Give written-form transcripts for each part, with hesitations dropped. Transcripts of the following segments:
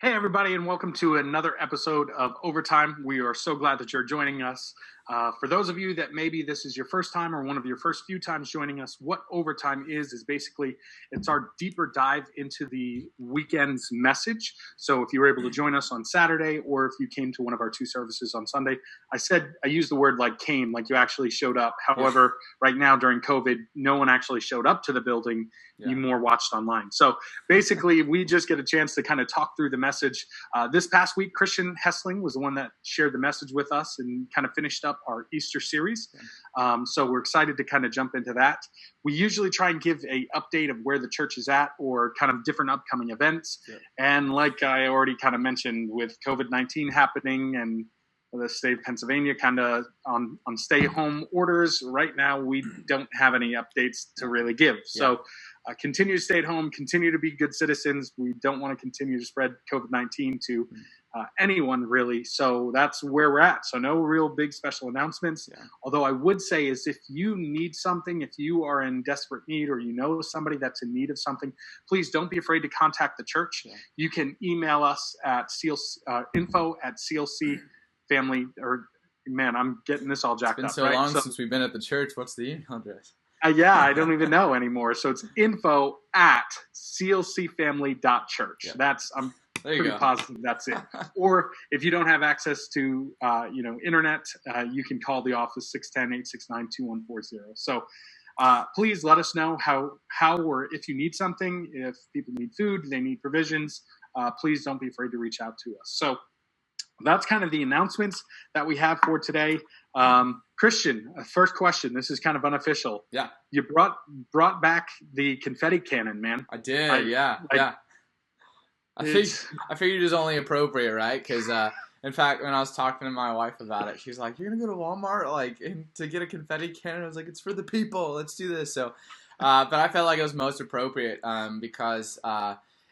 Hey, everybody, and welcome to another episode of Overtime. We are so glad that you're joining us. For those of you that maybe this is your first time or one of your first few times joining us, what Overtime is basically it's our deeper dive into the weekend's message. So if you were able to join us on Saturday or if you came to one of our two services on Sunday, I used the word like came, like you actually showed up. However, right now during COVID, no one actually showed up to the building. Yeah. You more watched online. So basically, we just get a chance to kind of talk through the message. This past week, Christian Hessling was the one that shared the message with us and kind of finished up our Easter series. So we're excited to kind of jump into that. We usually try and give a update of where the church is at or kind of different upcoming events. Yeah. And like I already kind of mentioned, with COVID-19 happening and the state of Pennsylvania kind of on stay-home orders, right now we don't have any updates to really give. So continue to stay at home, continue to be good citizens. We don't want to continue to spread COVID-19 to anyone, really. So that's where we're at. So no real big special announcements. Yeah. Although I would say is if you need something, if you are in desperate need or you know somebody that's in need of something, please don't be per to contact the church. Yeah. You can email us at info@clcfamily or man, I'm getting this all jacked up. It's been so long since we've been at the church. What's the email address? I don't even know anymore. So it's info@clcfamily.church. Yeah. I'm pretty positive that's it. Or if you don't have access to, internet, you can call the office 610-869-2140. So please let us know how or if you need something, if people need food, they need provisions, please don't be afraid to reach out to us. So that's kind of the announcements that we have for today. Christian, first question. This is kind of unofficial. Yeah. You brought back the confetti cannon, man. I did. Yeah. I figured it was only appropriate, right? Because in fact, when I was talking to my wife about it, she's like, "You're gonna go to Walmart to get a confetti cannon?" I was like, "It's for the people. Let's do this." So, but I felt like it was most appropriate because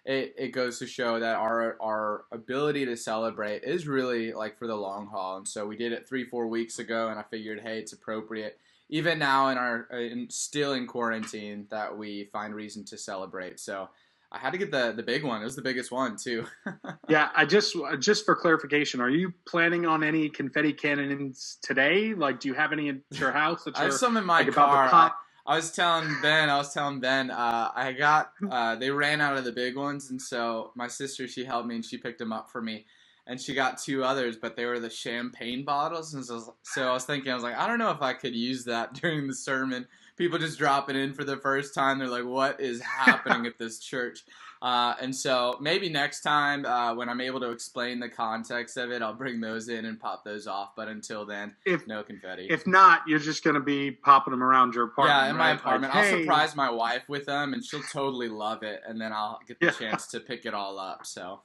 it goes to show that our ability to celebrate is really like for the long haul. And so we did it 3-4 weeks ago, and I figured, hey, it's appropriate even now still in quarantine that we find reason to celebrate. So I had to get the big one. It was the biggest one too. Yeah, I just for clarification, are you planning on any confetti cannons today? Like, do you have any at your house? I have some in my car. I was telling Ben, they ran out of the big ones, and so my sister, she helped me, and she picked them up for me, and she got 2 others, but they were the champagne bottles, and so I was thinking, I don't know if I could use that during the sermon. People just dropping in for the first time, they're like, what is happening at this church? And so maybe next time when I'm able to explain the context of it, I'll bring those in and pop those off. But until then, no confetti. If not, you're just going to be popping them around your apartment. Yeah, in my apartment. I'll surprise my wife with them, and she'll totally love it. And then I'll get the chance to pick it all up. So.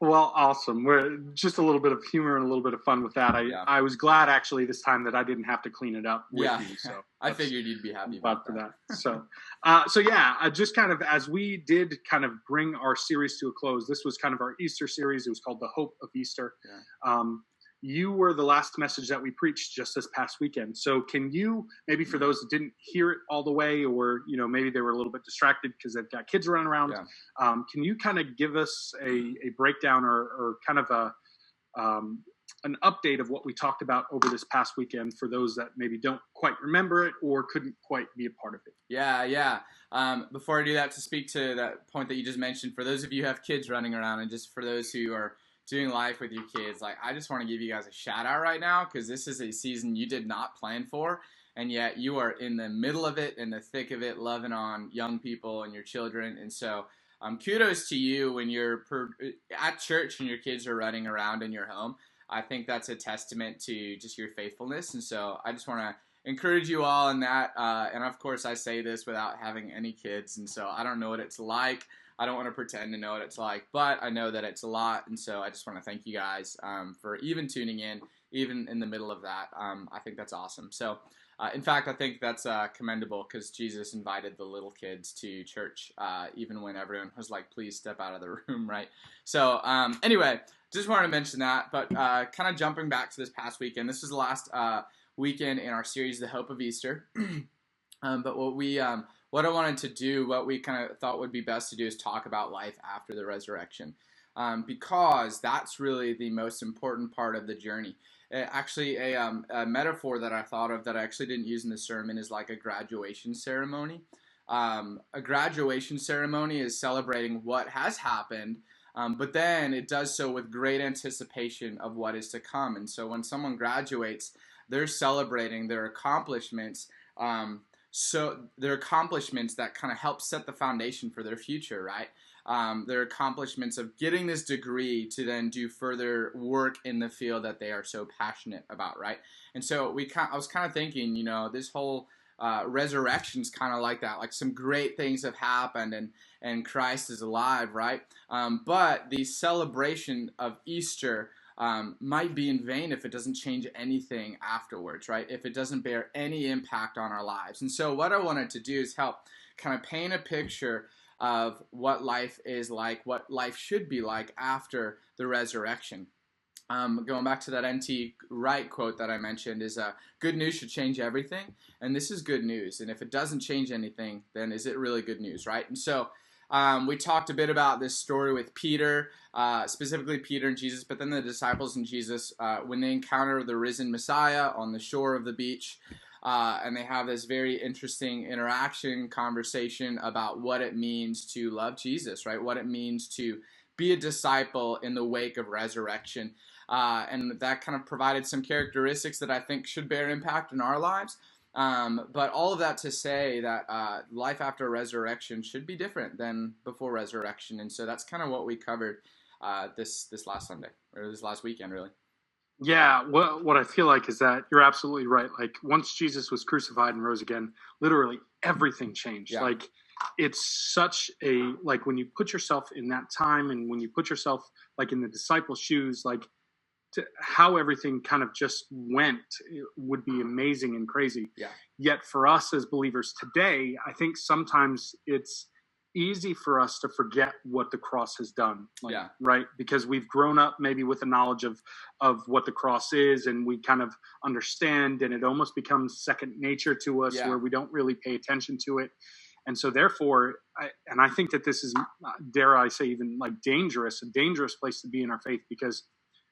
Well, awesome. We're just a little bit of humor and a little bit of fun with that. I was glad actually this time that I didn't have to clean it up with you. So I figured you'd be happy about that. So, just kind of as we did kind of bring our series to a close, this was kind of our Easter series. It was called The Hope of Easter. Yeah. You were the last message that we preached just this past weekend. So can you, maybe for those that didn't hear it all the way, or, maybe they were a little bit distracted because they've got kids running around. Yeah. Can you kind of give us a breakdown or kind of an update of what we talked about over this past weekend for those that maybe don't quite remember it or couldn't quite be a part of it? Yeah. Before I do that, to speak to that point that you just mentioned, for those of you who have kids running around and just for those who are doing life with your kids, I just want to give you guys a shout out right now because this is a season you did not plan for, and yet you are in the middle of it, in the thick of it, loving on young people and your children. And so kudos to you when you're at church and your kids are running around in your home. I think that's a testament to just your faithfulness. And so I just want to encourage you all in that. And of course, I say this without having any kids, and so I don't know what it's like. I don't want to pretend to know what it's like, but I know that it's a lot, and so I just want to thank you guys for even tuning in, even in the middle of that. I think that's awesome. So, in fact, I think that's commendable because Jesus invited the little kids to church, even when everyone was like, please step out of the room, right? So, anyway, just wanted to mention that, but kind of jumping back to this past weekend, this was the last weekend in our series, The Hope of Easter. But what I wanted to do, what we kind of thought would be best to do is talk about life after the resurrection. because that's really the most important part of the journey. Actually, a metaphor that I thought of that I actually didn't use in the sermon is like a graduation ceremony. A graduation ceremony is celebrating what has happened, but then it does so with great anticipation of what is to come. And so when someone graduates, they're celebrating their accomplishments. So their accomplishments that kind of help set the foundation for their future, right? Their accomplishments of getting this degree to then do further work in the field that they are so passionate about, right? And so I was kind of thinking, this whole resurrection's kind of like that. Like some great things have happened, and Christ is alive, right? But the celebration of Easter might be in vain if it doesn't change anything afterwards, right? If it doesn't bear any impact on our lives. And so what I wanted to do is help kind of paint a picture of what life is like, what life should be like after the resurrection. Going back to that N.T. Wright quote that I mentioned is good news should change everything, and this is good news. And if it doesn't change anything, then is it really good news, right? And so we talked a bit about this story with Peter, specifically Peter and Jesus, but then the disciples and Jesus, when they encounter the risen Messiah on the shore of the beach, and they have this very interesting conversation about what it means to love Jesus, right? What it means to be a disciple in the wake of resurrection. And that kind of provided some characteristics that I think should bear impact in our lives. But all of that to say that life after resurrection should be different than before resurrection. And so that's kind of what we covered this last Sunday, or this last weekend, really. Yeah, what I feel like is that you're absolutely right. Like once Jesus was crucified and rose again, literally everything changed. Yeah. Like it's such a, like when you put yourself in that time and when you put yourself like in the disciples' shoes, like how everything kind of just went, it would be amazing and crazy. Yeah. Yet for us as believers today, I think sometimes it's easy for us to forget what the cross has done. Like, yeah. Right. Because we've grown up maybe with the knowledge of what the cross is, and we kind of understand, and it almost becomes second nature to us, where we don't really pay attention to it. And so therefore, I think that this is, dare I say, even like a dangerous place to be in our faith, because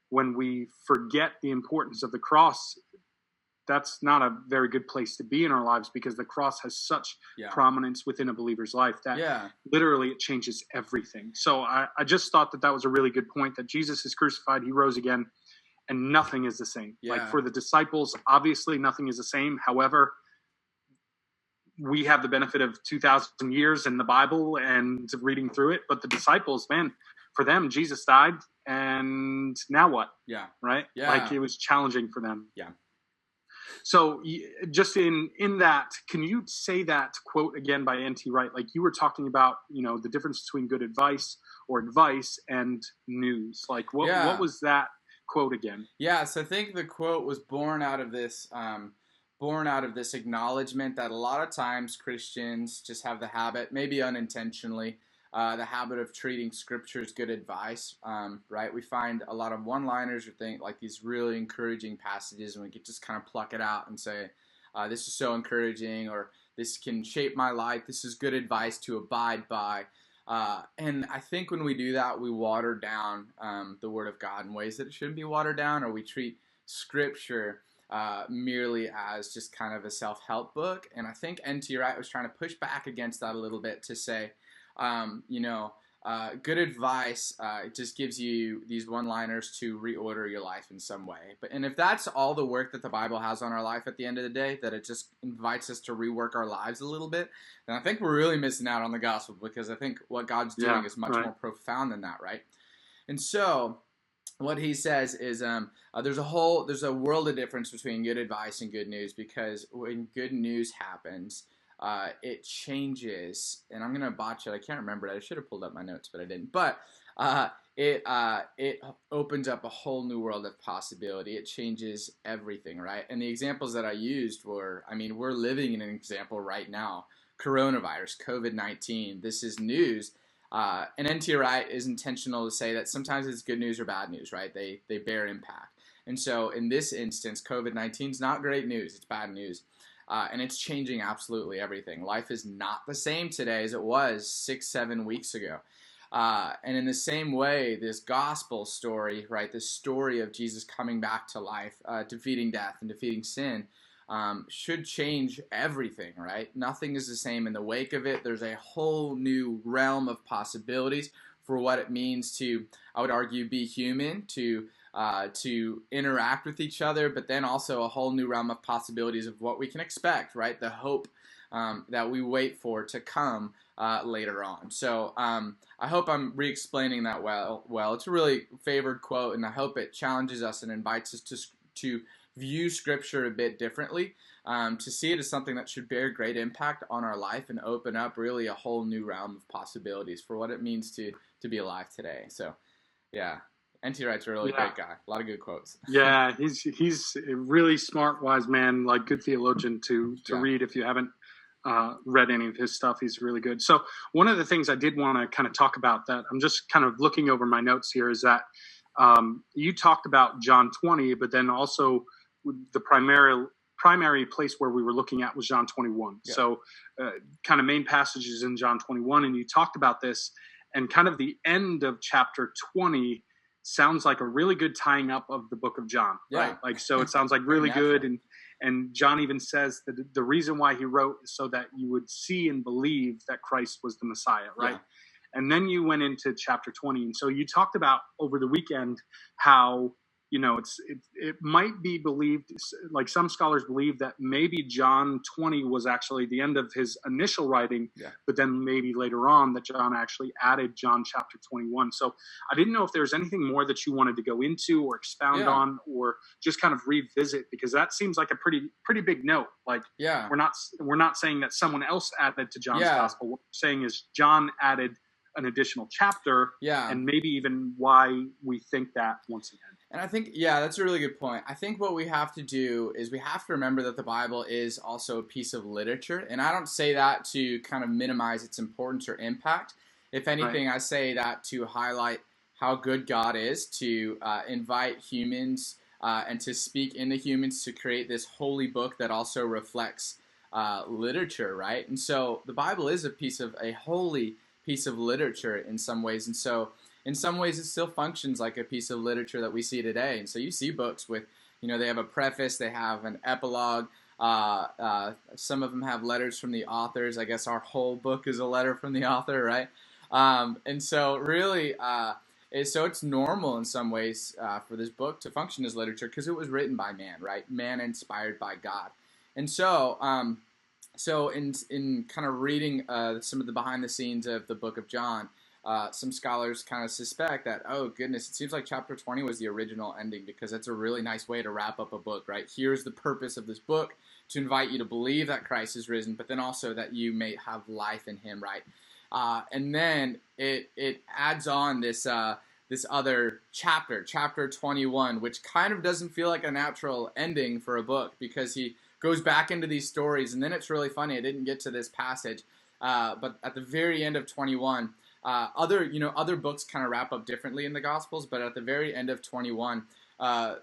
when we forget the importance of the cross, that's not a very good place to be in our lives, because the cross has such prominence within a believer's life that literally it changes everything. So I just thought that was a really good point, that Jesus is crucified, he rose again, and nothing is the same. Like for the disciples, obviously nothing is the same. However, we have the benefit of 2,000 years in the Bible and reading through it. But the disciples, man, for them, Jesus died, and now what? Yeah. Right? Yeah. Like it was challenging for them. Yeah. So just in that, can you say that quote again by N.T. Wright? Like you were talking about, the difference between good advice or advice and news. Like what was that quote again? Yeah. So I think the quote was born out of this acknowledgement that a lot of times Christians just have the habit, maybe unintentionally, the habit of treating scripture as good advice, right? We find a lot of one-liners or things like these really encouraging passages, and we can just kind of pluck it out and say, this is so encouraging, or this can shape my life. This is good advice to abide by. And I think when we do that, we water down the Word of God in ways that it shouldn't be watered down, or we treat scripture merely as just kind of a self-help book. And I think N.T. Wright was trying to push back against that a little bit to say, good advice just gives you these one-liners to reorder your life in some way. And if that's all the work that the Bible has on our life at the end of the day, that it just invites us to rework our lives a little bit, then I think we're really missing out on the gospel, because I think what God's doing is much more profound than that, right? And so what he says is there's a world of difference between good advice and good news, because when good news happens, it changes, and I'm gonna botch it. I can't remember it. I should have pulled up my notes, but I didn't. But it opens up a whole new world of possibility. It changes everything, right? And the examples that I used were, we're living in an example right now. Coronavirus, COVID-19. This is news. And N.T. Wright is intentional to say that sometimes it's good news or bad news, right? They bear impact. And so in this instance, COVID-19 is not great news. It's bad news. And it's changing absolutely everything. Life is not the same today as it was 6-7 weeks ago. And in the same way, this gospel story, right, this story of Jesus coming back to life, defeating death and defeating sin, should change everything, right? Nothing is the same in the wake of it. There's a whole new realm of possibilities for what it means to, I would argue, be human, to interact with each other, but then also a whole new realm of possibilities of what we can expect, right? The hope that we wait for to come later on. So I hope I'm re-explaining that well. It's a really favored quote, and I hope it challenges us and invites us to view Scripture a bit differently, to see it as something that should bear great impact on our life and open up really a whole new realm of possibilities for what it means to be alive today. So, yeah. N.T. Wright's a really great guy. A lot of good quotes. Yeah, he's a really smart, wise man, like good theologian to read if you haven't read any of his stuff. He's really good. So one of the things I did want to kind of talk about, that I'm just kind of looking over my notes here, is that you talked about John 20, but then also the primary place where we were looking at was John 21. Yeah. So kind of main passages in John 21, and you talked about this, and kind of the end of chapter 20 sounds like a really good tying up of the book of John, right? Like, so it sounds like really good. And John even says that the reason why he wrote is so that you would see and believe that Christ was the Messiah, right? Yeah. And then you went into chapter 20. And so you talked about over the weekend how, you know, it might be believed, like some scholars believe that maybe John 20 was actually the end of his initial writing, but then maybe later on that John actually added John chapter 21. So I didn't know if there's anything more that you wanted to go into or expound on, or just kind of revisit, because that seems like a pretty big note. Like, we're not saying that someone else added to John's gospel. What we're saying is John added an additional chapter, and maybe even why we think that once again. And I think, that's a really good point. I think what we have to do is we have to remember that the Bible is also a piece of literature. And I don't say that to kind of minimize its importance or impact. If anything, I say that to highlight how good God is, to invite humans and to speak into humans to create this holy book that also reflects literature, right? And so the Bible is a holy piece of literature in some ways. And so in some ways, it still functions like a piece of literature that we see today. And so you see books with, they have a preface, they have an epilogue. Some of them have letters from the authors. I guess our whole book is a letter from the author, right? And so really, it's normal in some ways for this book to function as literature because it was written by man, right? Man inspired by God. And so, in kind of reading some of the behind the scenes of the book of John, some scholars kind of suspect that, oh goodness, it seems like chapter 20 was the original ending because that's a really nice way to wrap up a book, right? Here's the purpose of this book, to invite you to believe that Christ is risen, but then also that you may have life in him, right? And then it adds on this other chapter 21, which kind of doesn't feel like a natural ending for a book because he goes back into these stories, and then it's really funny. I didn't get to this passage, but at the very end of 21, other books kind of wrap up differently in the Gospels, but at the very end of 21,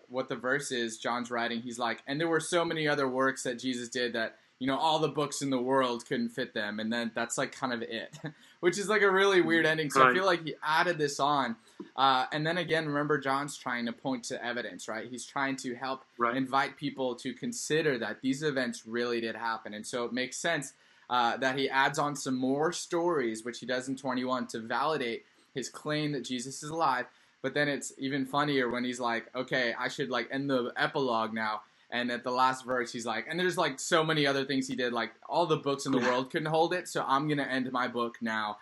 what the verse is, John's writing, he's like, and there were so many other works that Jesus did that, all the books in the world couldn't fit them, and then that's like kind of it, which is like a really weird ending. So I feel like he added this on, and then again, remember, John's trying to point to evidence, right? He's trying to help invite people to consider that these events really did happen, and so it makes sense that he adds on some more stories, which he does in 21, to validate his claim that Jesus is alive. But then it's even funnier when he's like, okay, I should like end the epilogue now. And at the last verse, he's like, and there's like so many other things he did, like all the books in the world couldn't hold it. So I'm going to end my book now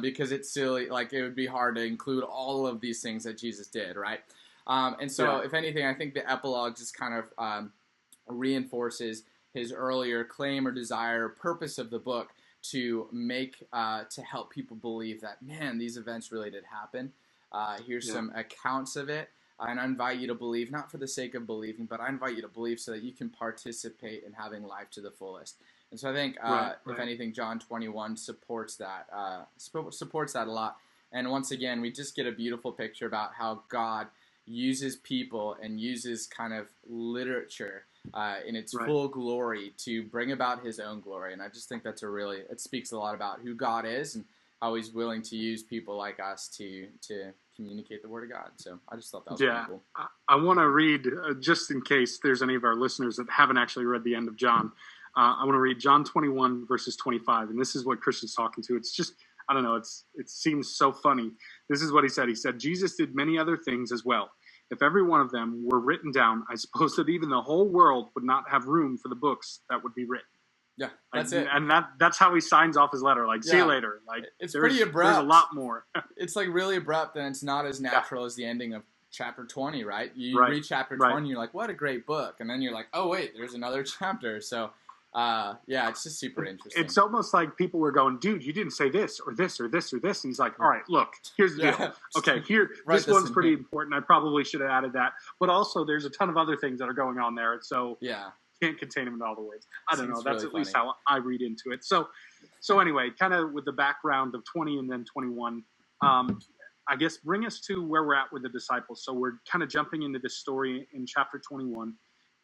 because it's silly. Like it would be hard to include all of these things that Jesus did, right? And so if anything, I think the epilogue just kind of reinforces his earlier claim or desire or purpose of the book to make, to help people believe that, man, these events really did happen. Here's some accounts of it. And I invite you to believe, not for the sake of believing, but I invite you to believe so that you can participate in having life to the fullest. And so I think, if anything, John 21 supports that a lot. And once again, we just get a beautiful picture about how God uses people and uses kind of literature in its full glory to bring about his own glory. And I just think that's it speaks a lot about who God is how he's willing to use people like us to communicate the word of God. So I just thought that was pretty cool. I want to read, just in case there's any of our listeners that haven't actually read the end of John. I want to read John 21 verses 25, and this is what Christian's talking to. It's just, I don't know, it seems so funny. This is what he said. He said, Jesus did many other things as well. If every one of them were written down, I suppose that even the whole world would not have room for the books that would be written. Yeah, that's it. And that's how he signs off his letter. Like, see you later. Like, it's pretty abrupt. There's a lot more. It's like really abrupt, and it's not as natural as the ending of chapter 20, right? You read chapter 20, you're like, what a great book. And then you're like, oh, wait, there's another chapter. So, it's just super interesting. It's almost like people were going, dude, you didn't say this or this or this or this. And he's like, all right, look, here's the deal. Okay, this one's pretty important. I probably should have added that. But also, there's a ton of other things that are going on there. So, can't contain them in all the ways. I don't know. That's really at least how I read into it. So anyway, kind of with the background of 20 and then 21, I guess bring us to where we're at with the disciples. So we're kind of jumping into this story in chapter 21.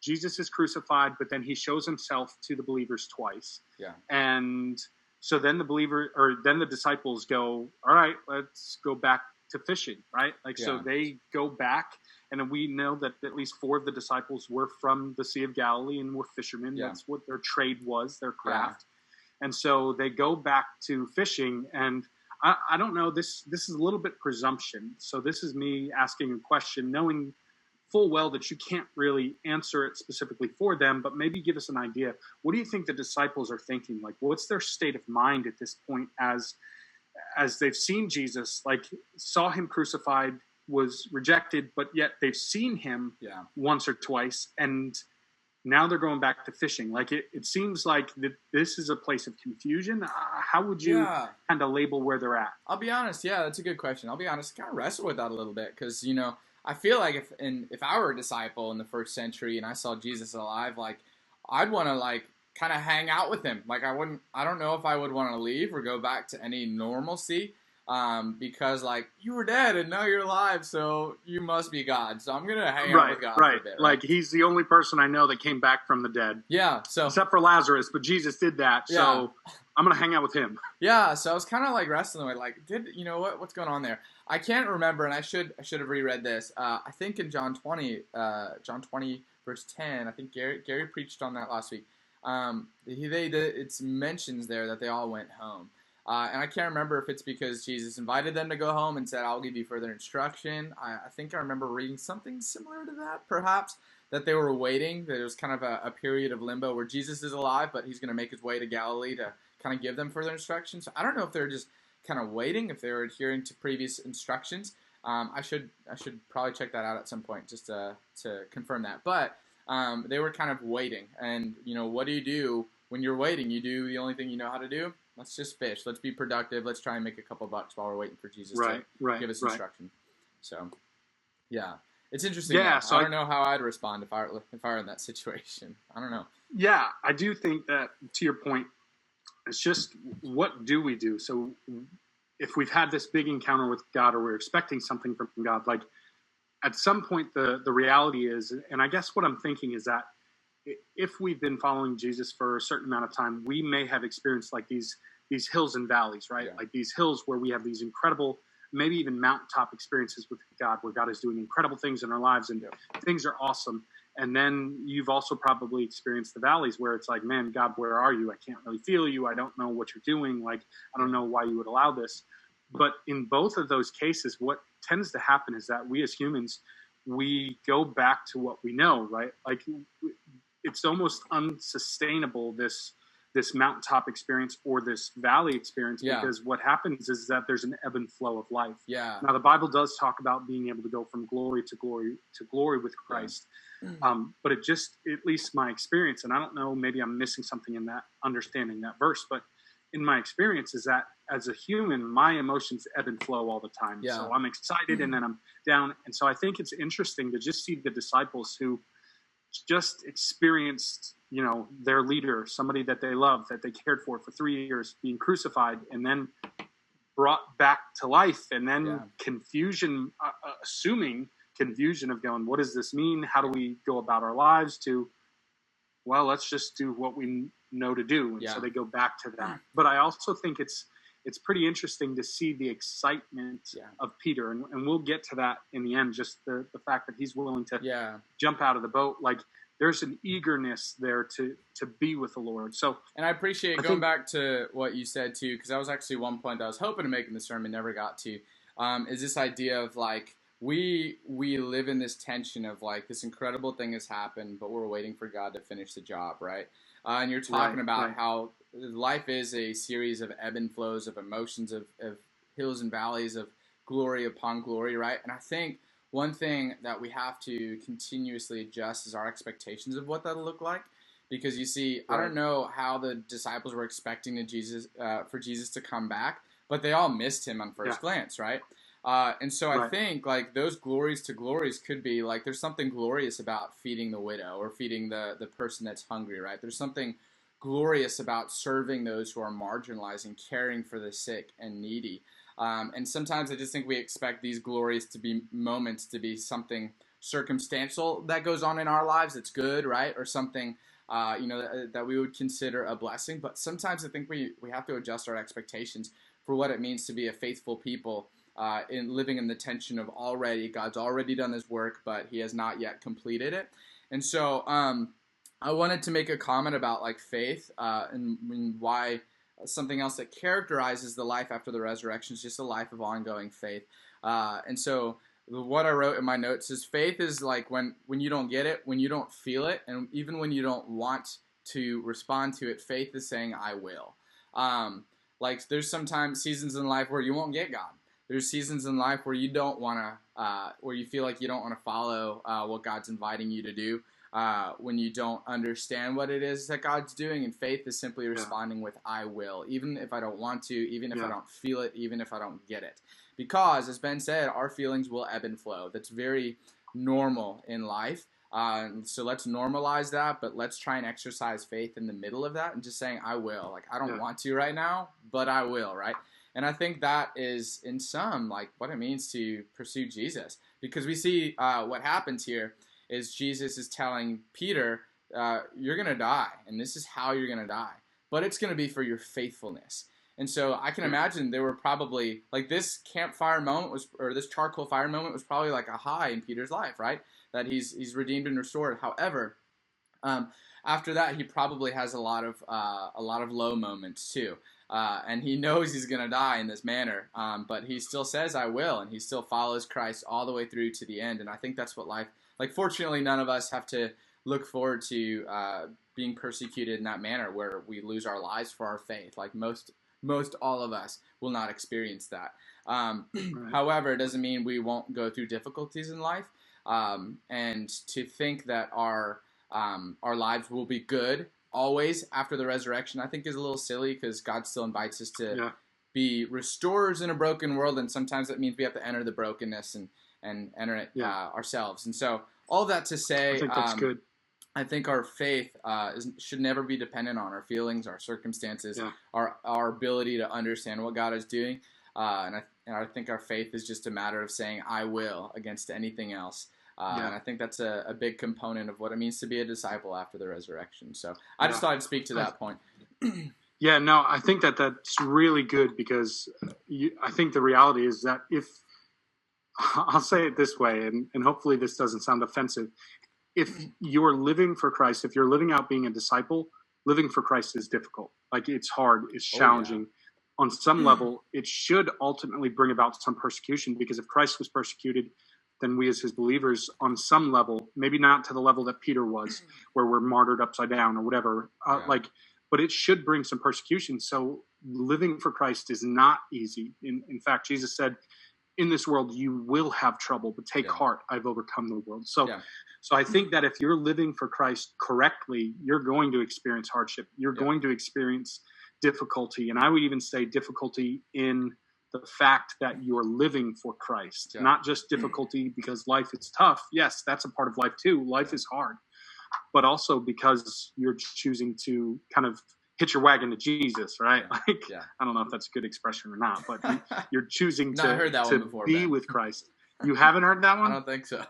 Jesus is crucified, but then he shows himself to the believers twice. Yeah. And so then the disciples go, all right, let's go back to fishing, right? So they go back, and we know that at least 4 of the disciples were from the Sea of Galilee and were fishermen. Yeah. That's what their trade was, their craft. Yeah. And so they go back to fishing, and I don't know, this is a little bit presumption. So this is me asking a question, knowing full well that you can't really answer it specifically for them, but maybe give us an idea. What do you think the disciples are thinking? Like, what's their state of mind at this point as they've seen Jesus, like saw him crucified, was rejected, but yet they've seen him once or twice, and now they're going back to fishing. Like it seems like this is a place of confusion. How would you kind of label where they're at? I'll be honest. Yeah, that's a good question. I'll be honest. I kind of wrestle with that a little bit because, I feel like if I were a disciple in the first century and I saw Jesus alive, like I'd want to kind of hang out with him. Like I don't know if I would want to leave or go back to any normalcy. Because you were dead and now you're alive, so you must be God. So I'm gonna hang out with God for a bit. Right? Like he's the only person I know that came back from the dead. Yeah. So except for Lazarus, but Jesus did that. Yeah. So I'm gonna hang out with him. Yeah. So I was kind of wrestling with what's going on there? I can't remember, and I should have reread this. I think in John 20 verse 10. I think Gary preached on that last week. It mentions there that they all went home. And I can't remember if it's because Jesus invited them to go home and said, I'll give you further instruction. I think I remember reading something similar to that, perhaps, that they were waiting. That it was kind of a period of limbo where Jesus is alive, but he's going to make his way to Galilee to kind of give them further instruction. So I don't know if they're just kind of waiting, if they were adhering to previous instructions. I should probably check that out at some point just to confirm that. But they were kind of waiting. And, what do you do when you're waiting? You do the only thing you know how to do. Let's just fish. Let's be productive. Let's try and make a couple bucks while we're waiting for Jesus to give us instruction. So, yeah, it's interesting. Yeah, so I don't know how I'd respond if I were in that situation. I don't know. Yeah, I do think that, to your point, it's just what do we do? So, if we've had this big encounter with God, or we're expecting something from God, like at some point, the reality is, and I guess what I'm thinking is that, if we've been following Jesus for a certain amount of time, we may have experienced these hills and valleys, right? Yeah. Like these hills where we have these incredible, maybe even mountaintop experiences with God, where God is doing incredible things in our lives and things are awesome. And then you've also probably experienced the valleys where it's like, man, God, where are you? I can't really feel you. I don't know what you're doing. Like, I don't know why you would allow this. But in both of those cases, what tends to happen is that we as humans, we go back to what we know, right? Like, it's almost unsustainable, this mountaintop experience or this valley experience, because what happens is that there's an ebb and flow of life. Yeah. Now, the Bible does talk about being able to go from glory to glory to glory with Christ. Yeah. But at least my experience, and I don't know, maybe I'm missing something in that, understanding that verse, but in my experience is that as a human, my emotions ebb and flow all the time. Yeah. So I'm excited and then I'm down. And so I think it's interesting to just see the disciples who just experienced, their leader, somebody that they loved, that they cared for 3 years, being crucified and then brought back to life, and then confusion of going, what does this mean? How do we go about our lives? To, well, let's just do what we know to do. And so they go back to that. But I also think it's it's pretty interesting to see the excitement of Peter, and we'll get to that in the end. Just the fact that he's willing to jump out of the boat, like there's an eagerness there to be with the Lord. So, and I appreciate going back to what you said too, because that was actually one point that I was hoping to make in the sermon, never got to. Is this idea of like we live in this tension of like this incredible thing has happened, but we're waiting for God to finish the job, right? And you're talking about how life is a series of ebb and flows of emotions, of hills and valleys, of glory upon glory, right? And I think one thing that we have to continuously adjust is our expectations of what that'll look like. Because you see, I don't know how the disciples were expecting for Jesus to come back, but they all missed him on first glance, right? And so I think like those glories to glories could be like there's something glorious about feeding the widow or feeding the person that's hungry, right? There's something glorious about serving those who are marginalized and caring for the sick and needy. And sometimes I just think we expect these glories to be moments to be something circumstantial that goes on in our lives that's good, right? Or something that we would consider a blessing. But sometimes I think we have to adjust our expectations for what it means to be a faithful people in living in the tension of God's already done his work, but he has not yet completed it. And so I wanted to make a comment about like faith and why something else that characterizes the life after the resurrection is just a life of ongoing faith. And so what I wrote in my notes is faith is like when you don't get it, when you don't feel it, and even when you don't want to respond to it, faith is saying, I will. Like there's sometimes seasons in life where you won't get God. There's seasons in life where you don't want to, where you feel like you don't want to follow what God's inviting you to do. When you don't understand what it is that God's doing, and faith is simply responding with I will, even if I don't want to, even if I don't feel it, even if I don't get it. Because, as Ben said, our feelings will ebb and flow. That's very normal in life. So let's normalize that, but let's try and exercise faith in the middle of that and just saying, I will. Like, I don't want to right now, but I will, right? And I think that is, in sum, like what it means to pursue Jesus. Because we see what happens here is Jesus is telling Peter, you're going to die, and this is how you're going to die. But it's going to be for your faithfulness. And so I can imagine there were probably, like this campfire moment or this charcoal fire moment was probably like a high in Peter's life, right? That he's redeemed and restored. However, after that, he probably has a lot of low moments too. And he knows he's going to die in this manner, but he still says, I will, and he still follows Christ all the way through to the end. And I think that's what life, like fortunately, none of us have to look forward to being persecuted in that manner where we lose our lives for our faith. Like most all of us will not experience that. However, it doesn't mean we won't go through difficulties in life. And to think that our lives will be good always after the resurrection, I think is a little silly because God still invites us to be restorers in a broken world. And sometimes that means we have to enter the brokenness and enter it ourselves. And so all that to say, I think that's good. I think our faith should never be dependent on our feelings, our circumstances, our ability to understand what God is doing. And I think our faith is just a matter of saying, I will, against anything else. And I think that's a big component of what it means to be a disciple after the resurrection. So I just thought I'd speak to that point. Yeah, no, I think that's really good because I think the reality is that if, I'll say it this way, and hopefully this doesn't sound offensive, if you're living for Christ, if you're living out being a disciple, living for Christ is difficult. Like it's hard, it's challenging. On some level, it should ultimately bring about some persecution because if Christ was persecuted, then we as his believers on some level, maybe not to the level that Peter was, where we're martyred upside down or whatever, but it should bring some persecution. So living for Christ is not easy. In fact, Jesus said, in this world, you will have trouble, but take heart, I've overcome the world. So I think that if you're living for Christ correctly, you're going to experience hardship. You're going to experience difficulty. And I would even say difficulty in the fact that you're living for Christ, not just difficulty because life is tough. Yes, that's a part of life too. Life is hard, but also because you're choosing to kind of hitch your wagon to Jesus, right? I don't know if that's a good expression or not, but you're choosing to be with Christ. You haven't heard that one? I don't think so.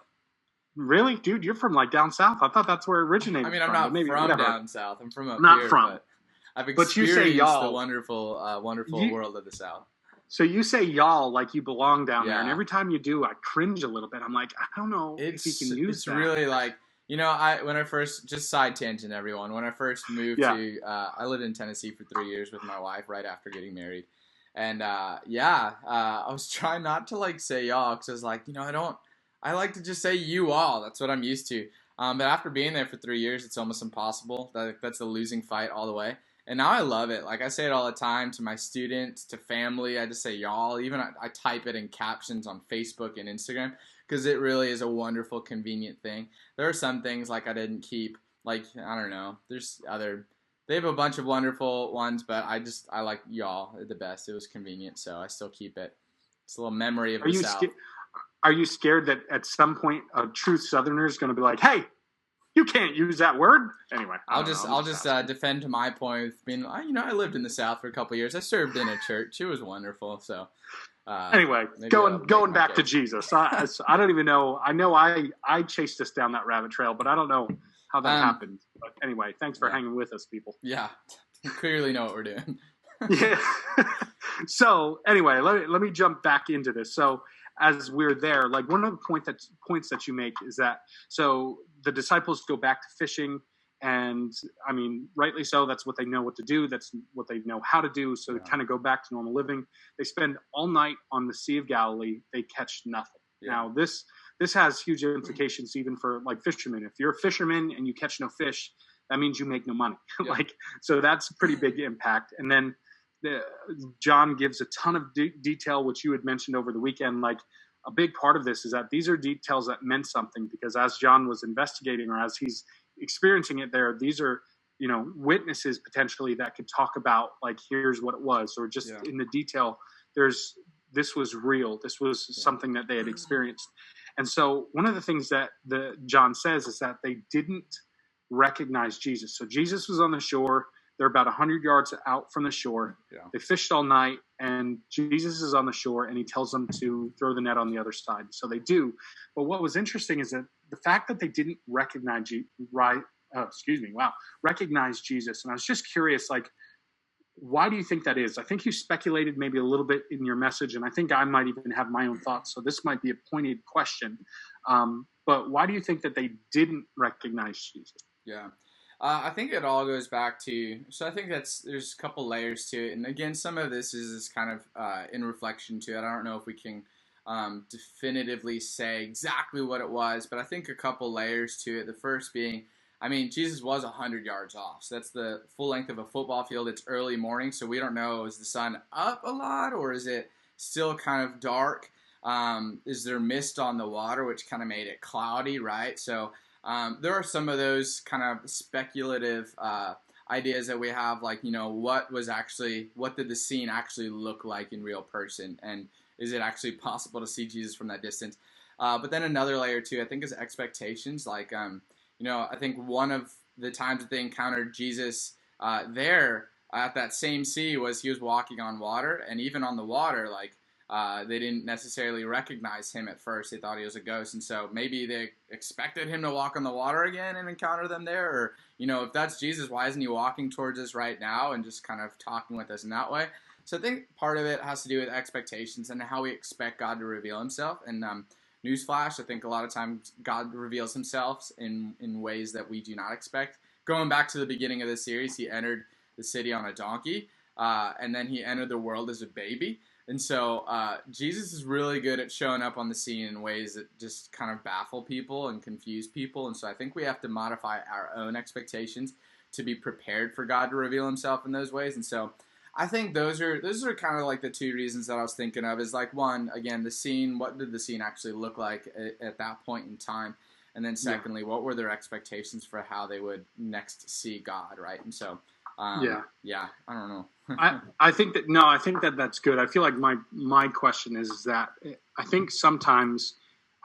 Really? Dude, you're from like down south. I thought that's where it originated. I mean, I'm not from down south. I'm from up here. Not from. But I've But you say experienced the y'all. wonderful You, world of the South. so you say y'all like you belong down there, and Yeah. every time you do, I cringe a little bit. I'm like, I don't know if he can use It's that. really like, when I first, just side tangent, everyone, when I first moved Yeah. to I lived in Tennessee for 3 years with my wife right after getting married, and I was trying not to like say y'all because I was like, I like to just say you all. That's what I'm used to. But after being there for 3 years, it's almost impossible. That's a losing fight all the way. And now I love it. Like I say it all the time to my students, to family. I just say y'all. Even I type it in captions on Facebook and Instagram because it really is a wonderful, convenient thing. There are some things like I didn't keep. Like, I don't know. They have a bunch of wonderful ones, but I like y'all the best. It was convenient, so I still keep it. It's a little memory of the South. Are you scared that at some point a true Southerner is going to be like, "Hey, you can't use that word"? Anyway, I'll just defend to my point with being, I lived in the South for a couple of years. I served in a church. It was wonderful. So anyway, going back to Jesus, I don't even know. I know I chased us down that rabbit trail, but I don't know how that happened. But anyway, thanks for hanging with us, people. Yeah, clearly know what we're doing. Yeah. So anyway, let me jump back into this. So as we're there, like one of the points that you make is that so the disciples go back to fishing, and I mean, rightly so. That's what they know what to do. That's what they know how to do. So they kind of go back to normal living. They spend all night on the Sea of Galilee. They catch nothing. Yeah. Now this has huge implications even for like fishermen. If you're a fisherman and you catch no fish, that means you make no money. Yeah. So that's a pretty big impact. And then John gives a ton of detail, which you had mentioned over the weekend. Like a big part of this is that these are details that meant something because as John was investigating or as he's experiencing it there, these are, witnesses potentially that could talk about like, here's what it was, or just in the detail, this was real. This was something that they had experienced. And so one of the things that John says is that they didn't recognize Jesus. So Jesus was on the shore. They're about 100 yards out from the shore. Yeah. They fished all night, and Jesus is on the shore, and he tells them to throw the net on the other side. So they do. But what was interesting is that the fact that they didn't recognize recognize Jesus. And I was just curious, like, why do you think that is? I think you speculated maybe a little bit in your message, and I think I might even have my own thoughts. So this might be a pointed question. But why do you think that they didn't recognize Jesus? Yeah. I think it all goes back to, so I think there's a couple layers to it. And again, some of this is kind of in reflection to it. I don't know if we can definitively say exactly what it was, but I think a couple layers to it. The first being, Jesus was 100 yards off. So that's the full length of a football field. It's early morning, so we don't know, is the sun up a lot or is it still kind of dark? Is there mist on the water, which kind of made it cloudy, right? So there are some of those kind of speculative ideas that we have, like, what did the scene actually look like in real person? And is it actually possible to see Jesus from that distance? But then another layer too, I think, is expectations. Like, I think one of the times that they encountered Jesus there at that same sea was he was walking on water, and even on the water, like, they didn't necessarily recognize him at first. They thought he was a ghost. And so maybe they expected him to walk on the water again and encounter them there. Or, if that's Jesus, why isn't he walking towards us right now and just kind of talking with us in that way? So I think part of it has to do with expectations and how we expect God to reveal himself. And newsflash, I think a lot of times God reveals himself in ways that we do not expect. Going back to the beginning of the series, he entered the city on a donkey, and then he entered the world as a baby. And so Jesus is really good at showing up on the scene in ways that just kind of baffle people and confuse people. And so I think we have to modify our own expectations to be prepared for God to reveal himself in those ways. And so I think those are kind of like the two reasons that I was thinking of, is like, one, again, the scene, what did the scene actually look like at that point in time? And then secondly, what were their expectations for how they would next see God, right? And so I don't know. I think that that's good. I feel like my question is that I think sometimes,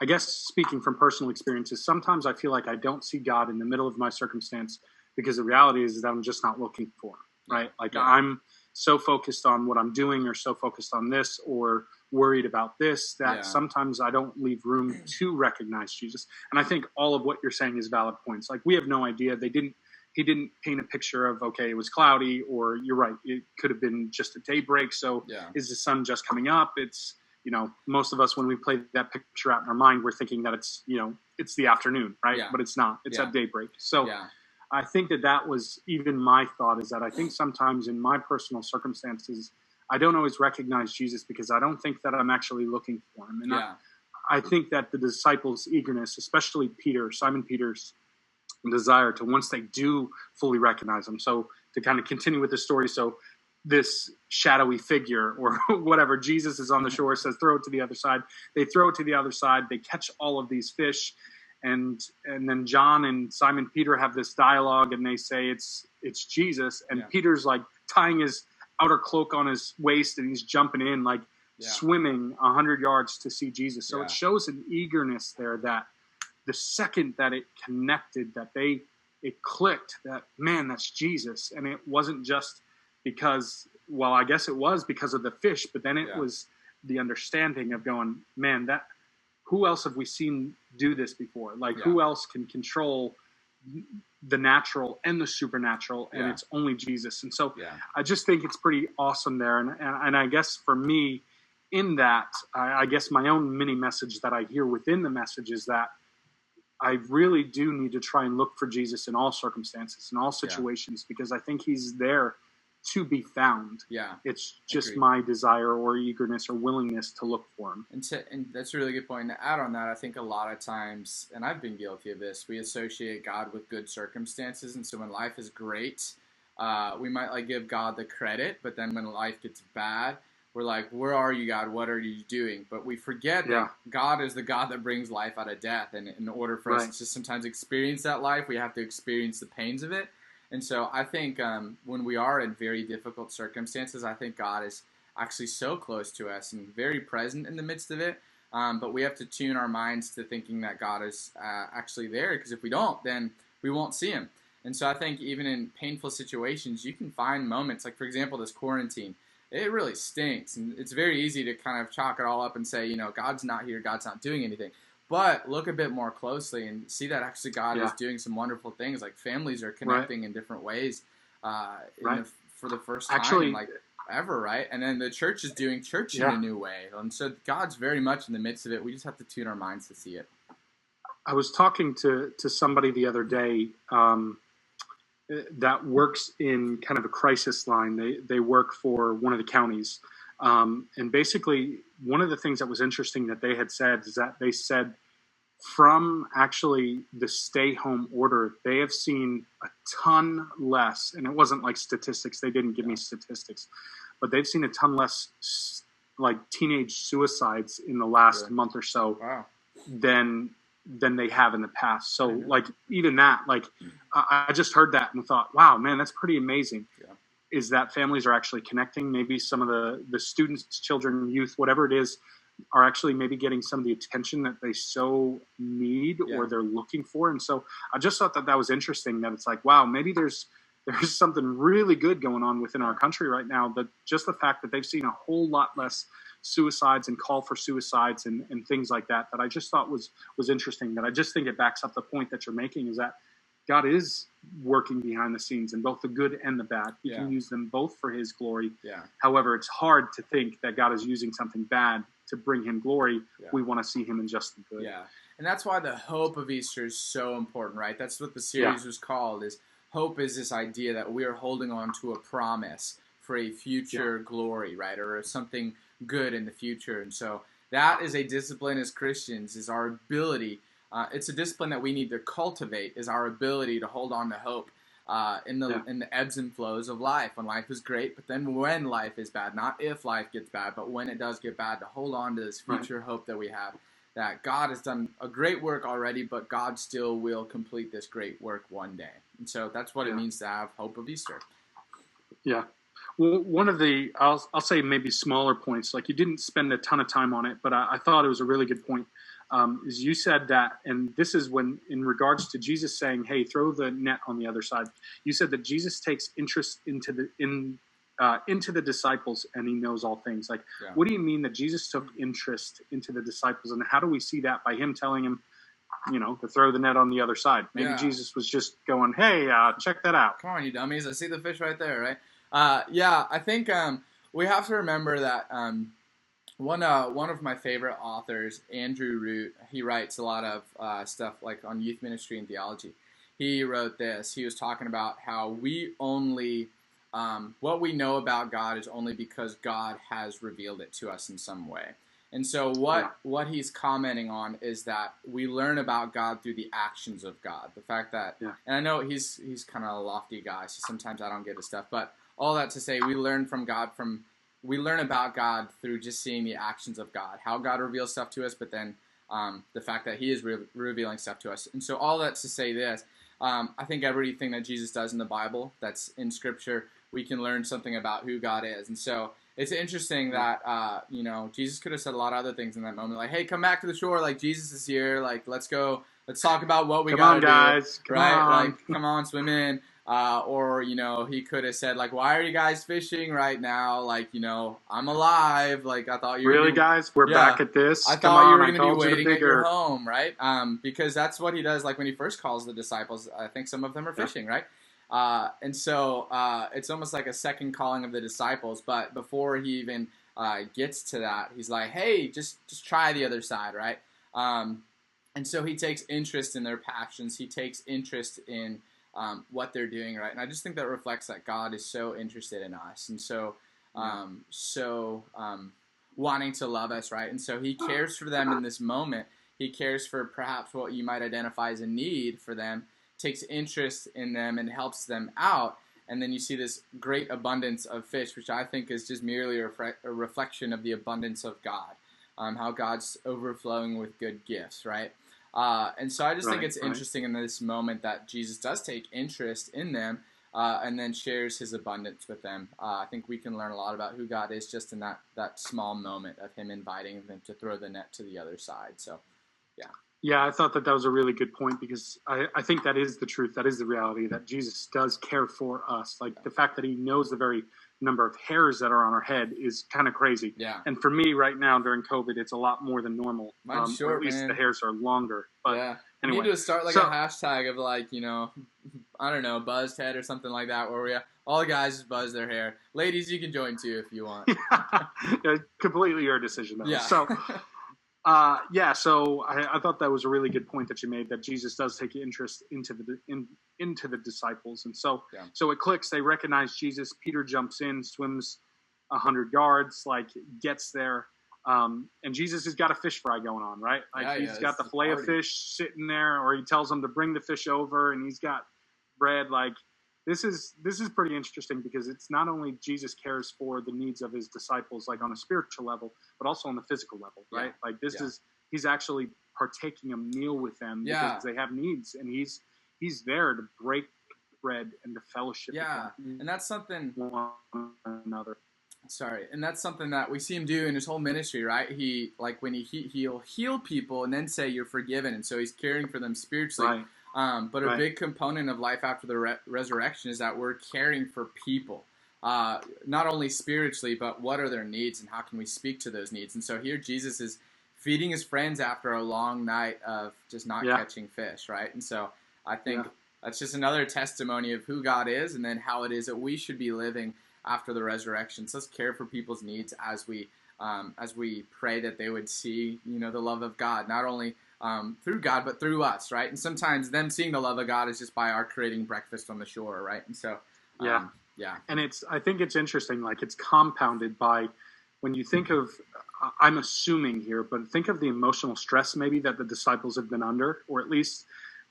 I guess speaking from personal experiences, sometimes I feel like I don't see God in the middle of my circumstance because the reality is that I'm just not looking for him, right? Like I'm so focused on what I'm doing or so focused on this or worried about this that sometimes I don't leave room to recognize Jesus. And I think all of what you're saying is valid points. Like we have no idea. He he didn't paint a picture of, okay, it was cloudy, or you're right, it could have been just a daybreak. So is the sun just coming up? It's, most of us, when we play that picture out in our mind, we're thinking that it's, it's the afternoon, right? But it's not. It's at daybreak. So I think that was even my thought, is that I think sometimes in my personal circumstances, I don't always recognize Jesus because I don't think that I'm actually looking for him. And I think that the disciples' eagerness, especially Simon Peter's desire to, once they do fully recognize him. So to kind of continue with the story, so this shadowy figure or whatever, Jesus is on the shore, says, throw it to the other side. They throw it to the other side. They catch all of these fish. And then John and Simon Peter have this dialogue, and they say it's Jesus. And Peter's like tying his outer cloak on his waist, and he's jumping in, like swimming 100 yards to see Jesus. So it shows an eagerness there that the second that it connected, that it clicked, that, man, that's Jesus. And it wasn't just because, well, I guess it was because of the fish, but then it was the understanding of going, man, who else have we seen do this before? Like, who else can control the natural and the supernatural? And it's only Jesus. And so I just think it's pretty awesome there. And I guess for me, in that, I guess my own mini message that I hear within the message is that I really do need to try and look for Jesus in all circumstances, in all situations, because I think he's there to be found. It's just my desire or eagerness or willingness to look for him. And that's a really good point. To add on that, I think a lot of times, and I've been guilty of this, we associate God with good circumstances. And so when life is great, we might give God the credit, but then when life gets bad, we're like, where are you, God? What are you doing? But we forget that God is the God that brings life out of death. And in order for us to sometimes experience that life, we have to experience the pains of it. And so I think when we are in very difficult circumstances, I think God is actually so close to us and very present in the midst of it. But we have to tune our minds to thinking that God is actually there, because if we don't, then we won't see him. And so I think even in painful situations, you can find moments, like, for example, this quarantine. It really stinks, and it's very easy to kind of chalk it all up and say, God's not here, God's not doing anything. But look a bit more closely and see that actually God is doing some wonderful things. Like, families are connecting in different ways for the first time, ever, right? And then the church is doing church in a new way. And so God's very much in the midst of it. We just have to tune our minds to see it. I was talking to somebody the other day that works in kind of a crisis line. They work for one of the counties. And basically, one of the things that was interesting that they had said is that they said from actually the stay-home order, they have seen a ton less, and it wasn't like statistics. They didn't give me statistics, but they've seen a ton less like teenage suicides in the last month or so than they have in the past. So like even that, like I just heard that and thought, wow, man, that's pretty amazing. Is that families are actually connecting. Maybe some of the students, children, youth, whatever it is, are actually maybe getting some of the attention that they so need or they're looking for. And so I just thought that was interesting, that it's like, wow, maybe there's something really good going on within our country right now. That just the fact that they've seen a whole lot less suicides and call for suicides and things like that I just thought was interesting. That I just think it backs up the point that you're making, is that God is working behind the scenes in both the good and the bad. He can use them both for his glory. However, it's hard to think that God is using something bad to bring him glory. We want to see him in just the good. And that's why the hope of Easter is so important, right? That's what the series was called, is hope is this idea that we are holding on to a promise for a future glory, right? Or something good in the future. And so that is a discipline as Christians, is our ability. It's a discipline that we need to cultivate, is our ability to hold on to hope in the ebbs and flows of life. When life is great, but then when life is bad, not if life gets bad, but when it does get bad, to hold on to this future hope that we have, that God has done a great work already, but God still will complete this great work one day. And so that's what it means to have hope of Easter. Yeah. Well, one of the, I'll say maybe smaller points, like you didn't spend a ton of time on it, but I thought it was a really good point. Is you said that, and this is when, in regards to Jesus saying, hey, throw the net on the other side, you said that Jesus takes interest into the disciples, and he knows all things. Like, what do you mean that Jesus took interest into the disciples, and how do we see that by him telling him, to throw the net on the other side. Maybe Jesus was just going, hey, check that out. Come on, you dummies. I see the fish right there, right? I think we have to remember that one of my favorite authors, Andrew Root, he writes a lot of stuff like on youth ministry and theology. He wrote this. He was talking about how we only what we know about God is only because God has revealed it to us in some way. And so what he's commenting on is that we learn about God through the actions of God. The fact that, and I know he's kind of a lofty guy, so sometimes I don't get his stuff, but all that to say, we learn about God through just seeing the actions of God, how God reveals stuff to us, but then the fact that he is revealing stuff to us. And so all that to say this, I think everything that Jesus does in the Bible, that's in Scripture, we can learn something about who God is. And so it's interesting that, Jesus could have said a lot of other things in that moment. Like, hey, come back to the shore. Like, Jesus is here. Like, let's go. Let's talk about what we got to do. Come on, guys. Right? Like, come on, swim in. Or, he could have said, like, why are you guys fishing right now? Like, I'm alive. Like, I thought you were really, guys? We're back at this. I thought you were going to be waiting at your home, right? Because that's what he does. Like, when he first calls the disciples, I think some of them are fishing, right? And so it's almost like a second calling of the disciples. But before he even gets to that, he's like, hey, just try the other side, right? And so he takes interest in their passions. He takes interest in what they're doing, right? And I just think that reflects that God is so interested in us and so wanting to love us, right? And so he cares for them in this moment. He cares for perhaps what you might identify as a need for them, takes interest in them and helps them out. And then you see this great abundance of fish, which I think is just merely a reflection of the abundance of God, how God's overflowing with good gifts, right? And so I just think it's interesting in this moment that Jesus does take interest in them and then shares his abundance with them. I think we can learn a lot about who God is just in that small moment of him inviting them to throw the net to the other side. So, yeah. Yeah, I thought that was a really good point because I think that is the truth. That is the reality, that Jesus does care for us. Like the fact that he knows the very number of hairs that are on our head is kind of crazy. Yeah. And for me right now during COVID, it's a lot more than normal. Mine's short, or at least man. the hairs are longer. But anyway. We need to start like a hashtag of like, I don't know, buzzed head or something like that where all the guys just buzz their hair. Ladies, you can join too if you want. Completely your decision though. Yeah. So so I thought that was a really good point that you made, that Jesus does take interest into the disciples. And so it clicks. They recognize Jesus. Peter jumps in, swims 100 yards, gets there. And Jesus has got a fish fry going on, right? He's got the fillet of fish sitting there, or he tells them to bring the fish over, and he's got bread. This is pretty interesting because it's not only Jesus cares for the needs of his disciples, on a spiritual level, but also on the physical level, right? He's actually partaking a meal with them because they have needs, and he's there to break bread and to fellowship with them. And that's something one another. And that's something that we see him do in his whole ministry, right? He he'll heal people and then say you're forgiven, and so he's caring for them spiritually. Right. But a big component of life after the resurrection is that we're caring for people, not only spiritually, but what are their needs and how can we speak to those needs? And so here Jesus is feeding his friends after a long night of just not catching fish, right? And so I think that's just another testimony of who God is and then how it is that we should be living after the resurrection. So let's care for people's needs as we pray that they would see, the love of God, not only through God, but through us, right? And sometimes them seeing the love of God is just by our creating breakfast on the shore, right? And so, And I think it's interesting, it's compounded by, when you think of, I'm assuming here, but think of the emotional stress maybe that the disciples have been under, or at least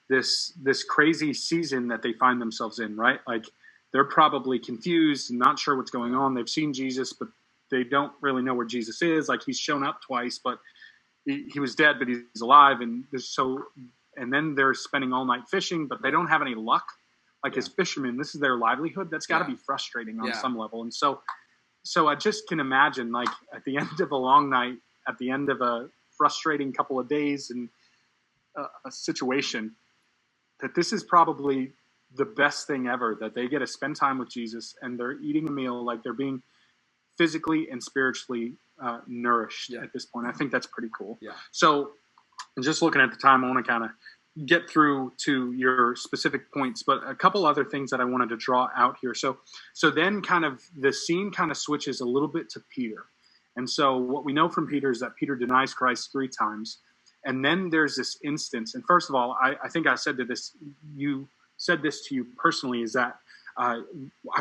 this crazy season that they find themselves in, right? They're probably confused and not sure what's going on. They've seen Jesus, but they don't really know where Jesus is. He's shown up twice, but he was dead, but he's alive, and then they're spending all night fishing, but they don't have any luck. As fishermen, this is their livelihood. That's got to be frustrating on some level. And so I just can imagine, at the end of a long night, at the end of a frustrating couple of days, and a situation, that this is probably the best thing ever, that they get to spend time with Jesus, and they're eating a meal, they're being physically and spiritually nourished at this point. I think that's pretty cool. Yeah. So And just looking at the time, I want to kind of get through to your specific points, but a couple other things that I wanted to draw out here. So then kind of the scene kind of switches a little bit to Peter. And so what we know from Peter is that Peter denies Christ 3 times. And then there's this instance. And first of all, I think I said you said this to you personally, is that I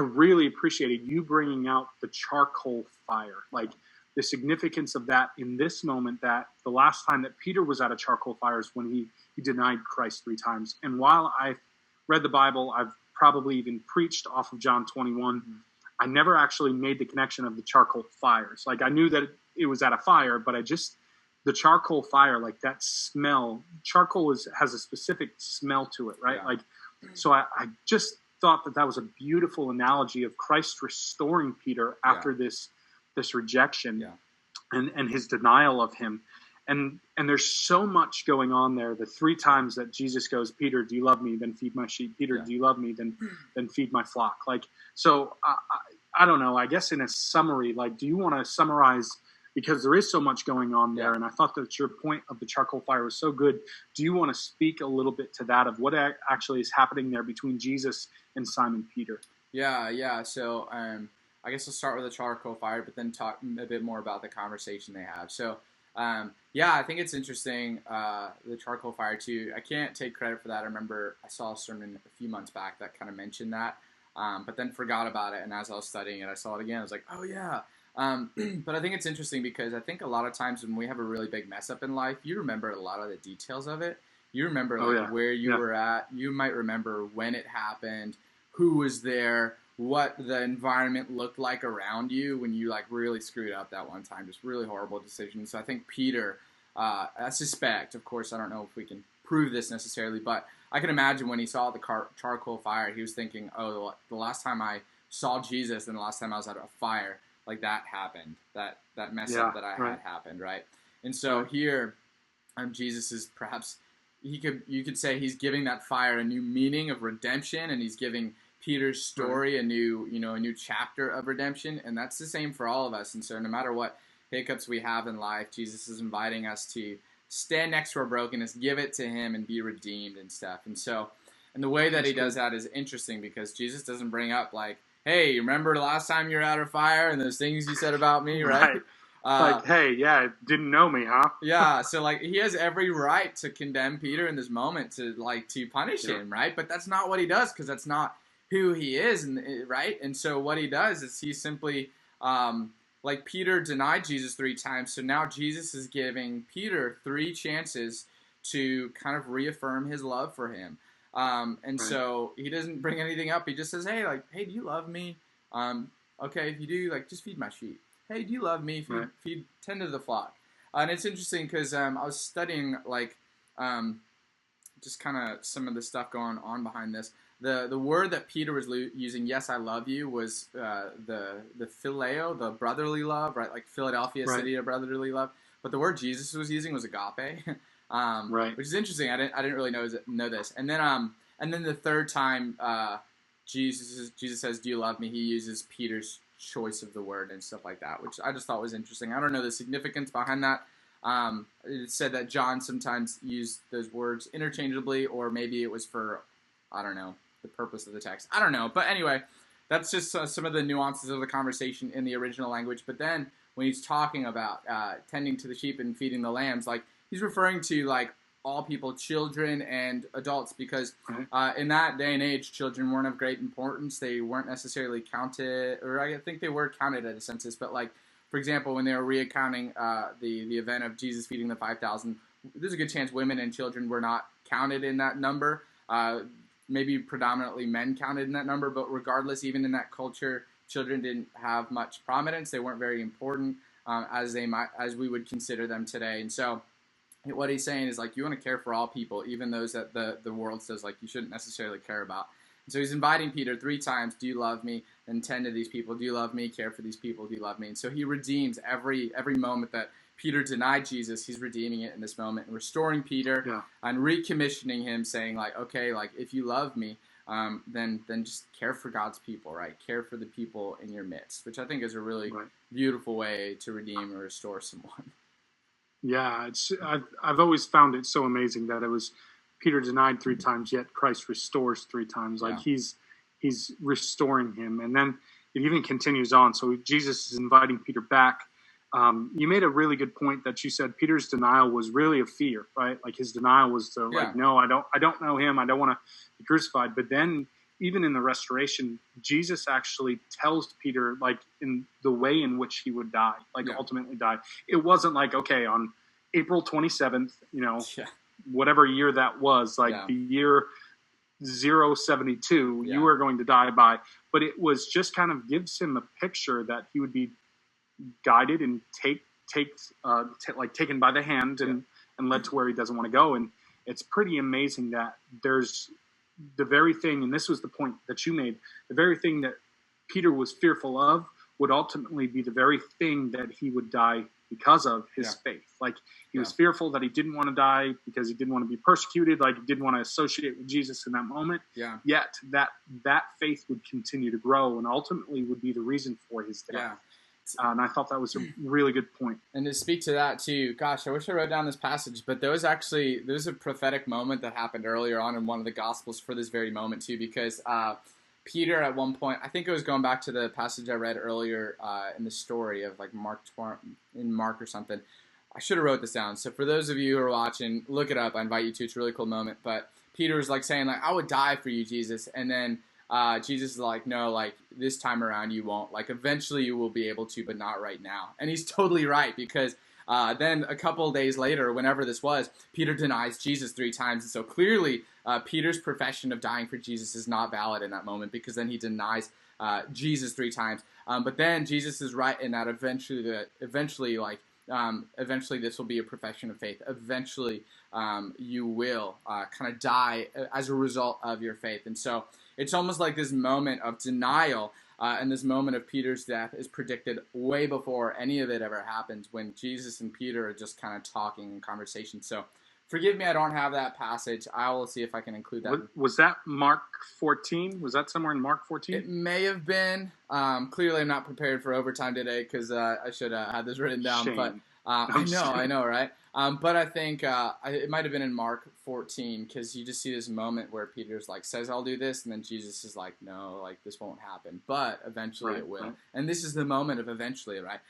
really appreciated you bringing out the charcoal fire, like the significance of that in this moment, that the last time that Peter was at a charcoal fire is when he denied Christ 3 times. And while I've read the Bible, I've probably even preached off of John 21, I never actually made the connection of the charcoal fires. Like, I knew that it was at a fire, but the charcoal fire, like that smell, charcoal has a specific smell to it, right? Yeah. Like, so I just thought that was a beautiful analogy of Christ restoring Peter after this rejection and his denial of him. And there's so much going on there. The 3 times that Jesus goes, Peter, do you love me? Then feed my sheep. Peter, do you love me? Then feed my flock. Like, so I don't know, I guess in a summary, like, do you want to summarize, because there is so much going on there, and I thought that your point of the charcoal fire was so good. Do you want to speak a little bit to that, of what actually is happening there between Jesus and Simon Peter? Yeah. So I guess I'll start with the charcoal fire, but then talk a bit more about the conversation they have. So I think it's interesting, the charcoal fire too. I can't take credit for that. I remember I saw a sermon a few months back that kind of mentioned that, but then forgot about it. And as I was studying it, I saw it again. I was like, oh yeah. But I think it's interesting because I think a lot of times when we have a really big mess up in life, you remember a lot of the details of it. You remember where you were at. You might remember when it happened, who was there, what the environment looked like around you when you like really screwed up that one time. Just really horrible decisions. So I think Peter, I suspect, of course, I don't know if we can prove this necessarily, but I can imagine when he saw the charcoal fire, he was thinking, oh, the last time I saw Jesus and the last time I was at a fire, like that happened, that mess up that I had happened, right? And so here, Jesus is perhaps, you could say he's giving that fire a new meaning of redemption, and he's giving Peter's story a new chapter of redemption, and that's the same for all of us. And so no matter what hiccups we have in life, Jesus is inviting us to stand next to our brokenness, give it to him, and be redeemed and stuff. And so, and the way that he does that is interesting, because Jesus doesn't bring up like, hey, remember the last time you were at a fire and those things you said about me, right? Like, hey, didn't know me, huh? Yeah, so like he has every right to condemn Peter in this moment, to punish him, right? But that's not what he does, because that's not who he is, right? And so what he does is he simply, like Peter denied Jesus 3 times, so now Jesus is giving Peter 3 chances to kind of reaffirm his love for him. So he doesn't bring anything up. He just says, hey, do you love me? Okay, if you do, like, just feed my sheep. Hey, do you love me? Tend to the flock. And it's interesting because I was studying, like, just kind of some of the stuff going on behind this. The word that Peter was using, yes, I love you, was the phileo, the brotherly love, right? Like Philadelphia city of brotherly love. But the word Jesus was using was agape. Which is interesting. I didn't really know this. And then the 3rd time Jesus says, "Do you love me?" He uses Peter's choice of the word and stuff like that, which I just thought was interesting. I don't know the significance behind that. It said that John sometimes used those words interchangeably, or maybe it was for, I don't know, the purpose of the text. I don't know. But anyway, that's just some of the nuances of the conversation in the original language. But then when he's talking about tending to the sheep and feeding the lambs, like, he's referring to like all people, children and adults, because in that day and age, children weren't of great importance. They weren't necessarily counted, or I think they were counted at a census. But like, for example, when they were reaccounting the event of Jesus feeding the 5,000, there's a good chance women and children were not counted in that number. Maybe predominantly men counted in that number, but regardless, even in that culture, children didn't have much prominence. They weren't very important as we would consider them today. And so what he's saying is, like, you want to care for all people, even those that the world says, like, you shouldn't necessarily care about. And so he's inviting Peter 3 times, do you love me? And 10 to these people, do you love me? Care for these people, do you love me? And so he redeems every moment that Peter denied Jesus. He's redeeming it in this moment and restoring Peter and recommissioning him, saying, like, okay, like, if you love me, then just care for God's people, right? Care for the people in your midst, which I think is a really beautiful way to redeem or restore someone. Yeah, I've always found it so amazing that it was Peter denied three times, yet Christ restores three times. Like Yeah. he's restoring him, and then it even continues on. So Jesus is inviting Peter back. You made a really good point that you said Peter's denial was really of fear, right? Like his denial was to Yeah. like, no, I don't know him. I don't want to be crucified. But then even in the restoration, Jesus actually tells Peter like in the way in which he would die, like ultimately die. It wasn't like, okay, on April 27th, whatever year that was, like the year 072, you are going to die by. But it was just kind of gives him a picture that he would be guided and taken by the hand and led to where he doesn't want to go. And it's pretty amazing that there's the very thing, and this was the point that you made, the very thing that Peter was fearful of would ultimately be the very thing that he would die because of his faith. Like he was fearful that he didn't want to die because he didn't want to be persecuted, like he didn't want to associate with Jesus in that moment. Yet that faith would continue to grow and ultimately would be the reason for his death. And I thought that was a really good point. And to speak to that too, gosh, I wish I wrote down this passage, but there's a prophetic moment that happened earlier on in one of the Gospels for this very moment too, because Peter at one point, I think it was going back to the passage I read earlier in the story of like Mark or something. I should have wrote this down. So for those of you who are watching, look it up. I invite you to. It's a really cool moment. But Peter was like saying like, I would die for you, Jesus. And then Jesus is like, no, like this time around you won't. Like eventually you will be able to, but not right now. And he's totally right, because then a couple of days later, whenever this was, Peter denies Jesus 3 times. And so clearly Peter's profession of dying for Jesus is not valid in that moment, because then he denies Jesus 3 times. But then Jesus is right in that eventually this will be a profession of faith. Eventually you will kind of die as a result of your faith. And so it's almost like this moment of denial and this moment of Peter's death is predicted way before any of it ever happens, when Jesus and Peter are just kind of talking in conversation. So forgive me, I don't have that passage. I will see if I can include that. Was that Mark 14? Was that somewhere in Mark 14? It may have been. Clearly, I'm not prepared for overtime today, because I should have had this written down. Shame. But I know, right? But I think it might have been in Mark 14, because you just see this moment where Peter's like says, "I'll do this," and then Jesus is like, "No, like this won't happen, but eventually it will." Right. And this is the moment of eventually, right?